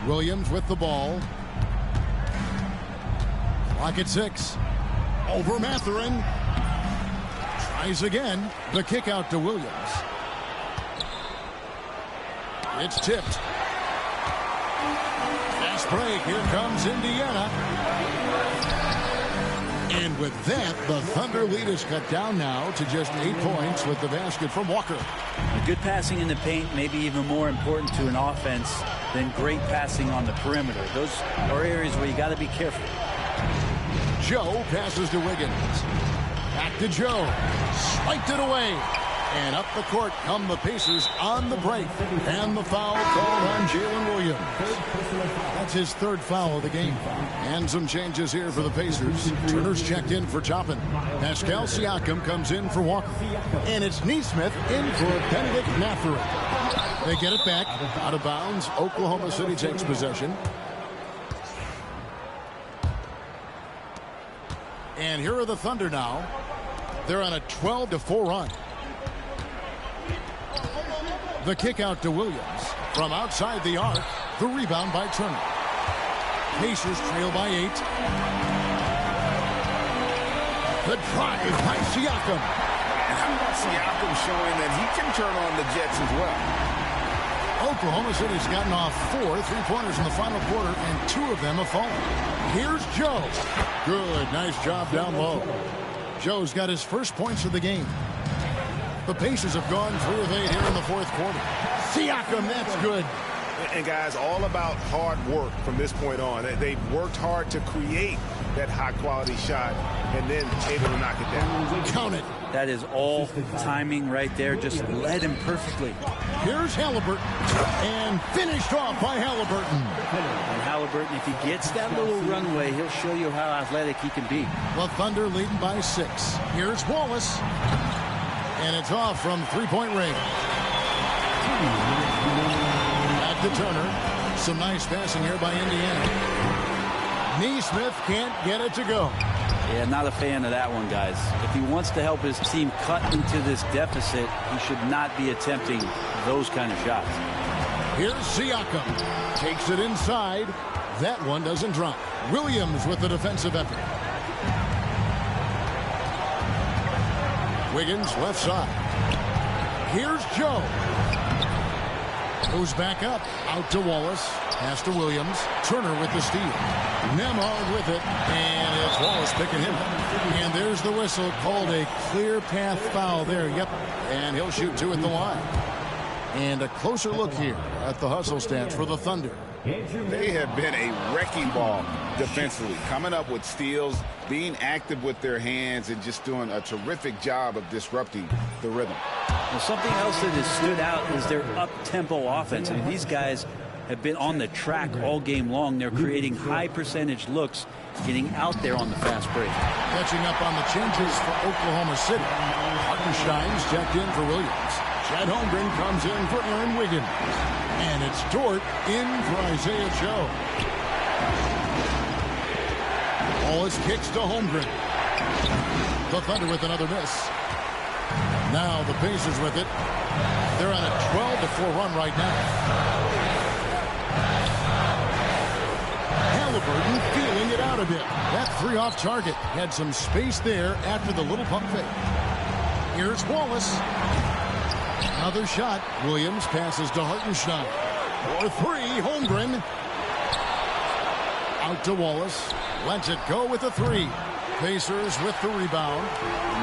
Williams with the ball. Clock at 6. Over Mathurin. Tries again. The kick out to Williams. It's tipped. Fast break. Here comes Indiana. And with that, the Thunder lead is cut down now to just 8 points with the basket from Walker. Good passing in the paint may be even more important to an offense than great passing on the perimeter. Those are areas where you got to be careful. Joe passes to Wiggins. Back to Joe. Swiped it away. And up the court come the Pacers on the break. And the foul called on Jalen Williams. That's his 3rd foul of the game. And some changes here for the Pacers. Turner's checked in for Toppin. Pascal Siakam comes in for Walker. And it's Neesmith in for Benedict Mathurin. They get it back. Out of bounds. Oklahoma City takes possession. And here are the Thunder now. They're on a 12-4 run. The kick out to Williams. From outside the arc, the rebound by Turner. Pacers trail by 8. The drive by Siakam. And how about Siakam showing that he can turn on the Jets as well? Oklahoma City's gotten off 4 3-pointers in the final quarter, and 2 of them have fallen. Here's Joe. Good, nice job down low. Joe's got his first points of the game. The Pacers have gone 3 of 8 here in the fourth quarter. Siakam, that's good. And guys, all about hard work from this point on. They've worked hard to create that high-quality shot and then able to knock it down. Count it. That is all timing right there. Just led him perfectly. Here's Halliburton. And finished off by Halliburton. And Halliburton, if he gets that little runway, he'll show you how athletic he can be. The Thunder leading by 6. Here's Wallace. And it's off from 3-point range. Back to Turner. Some nice passing here by Indiana. Neesmith can't get it to go. Yeah, not a fan of that one, guys. If he wants to help his team cut into this deficit, he should not be attempting those kind of shots. Here's Siakam. Takes it inside. That one doesn't drop. Williams with the defensive effort. Wiggins left side. Here's Joe. Goes back up. Out to Wallace. Pass to Williams. Turner with the steal. Nembhard with it. And it's Wallace picking him up. And there's the whistle. Called a clear path foul there. Yep. And he'll shoot 2 at the line. And a closer look here at the hustle stats for the Thunder. They have been a wrecking ball defensively, coming up with steals, being active with their hands, and just doing a terrific job of disrupting the rhythm. Well, something else that has stood out is their up-tempo offense. I mean, these guys have been on the track all game long. They're creating high-percentage looks, getting out there on the fast break. Catching up on the changes for Oklahoma City. Hartenstein's checked in for Williams. Chet Holmgren comes in for Aaron Wiggins. And it's Dort in for Isaiah Joe. Wallace kicks to Holmgren. The Thunder with another miss. Now the Pacers with it. They're on a 12-4 run right now. Halliburton feeling it out a bit. That three off target. Had some space there after the little pump fake. Here's Wallace. Another shot. Williams passes to Hartenstein. For three, Holmgren. Out to Wallace. Lets it go with the three. Pacers with the rebound.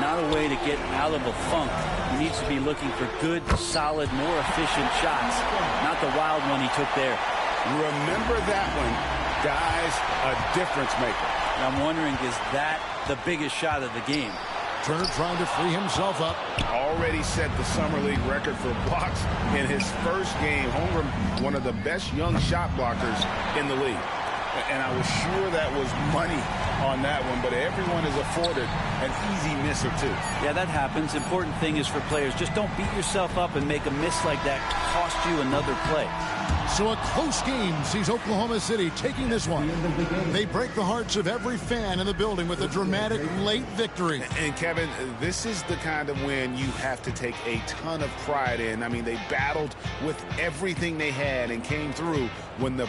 Not a way to get out of a funk. He needs to be looking for good, solid, more efficient shots. Not the wild one he took there. Remember that one, guys, a difference maker. I'm wondering, is that the biggest shot of the game? Turner trying to free himself up. Already set the Summer League record for blocks in his first game. Holmgren, one of the best young shot blockers in the league. And I was sure that was money on that one, but everyone is afforded an easy miss or two. Yeah, that happens. Important thing is for players, just don't beat yourself up and make a miss like that cost you another play. So a close game sees Oklahoma City taking this one. They break the hearts of every fan in the building with a dramatic late victory. And Kevin, this is the kind of win you have to take a ton of pride in. I mean, they battled with everything they had and came through when the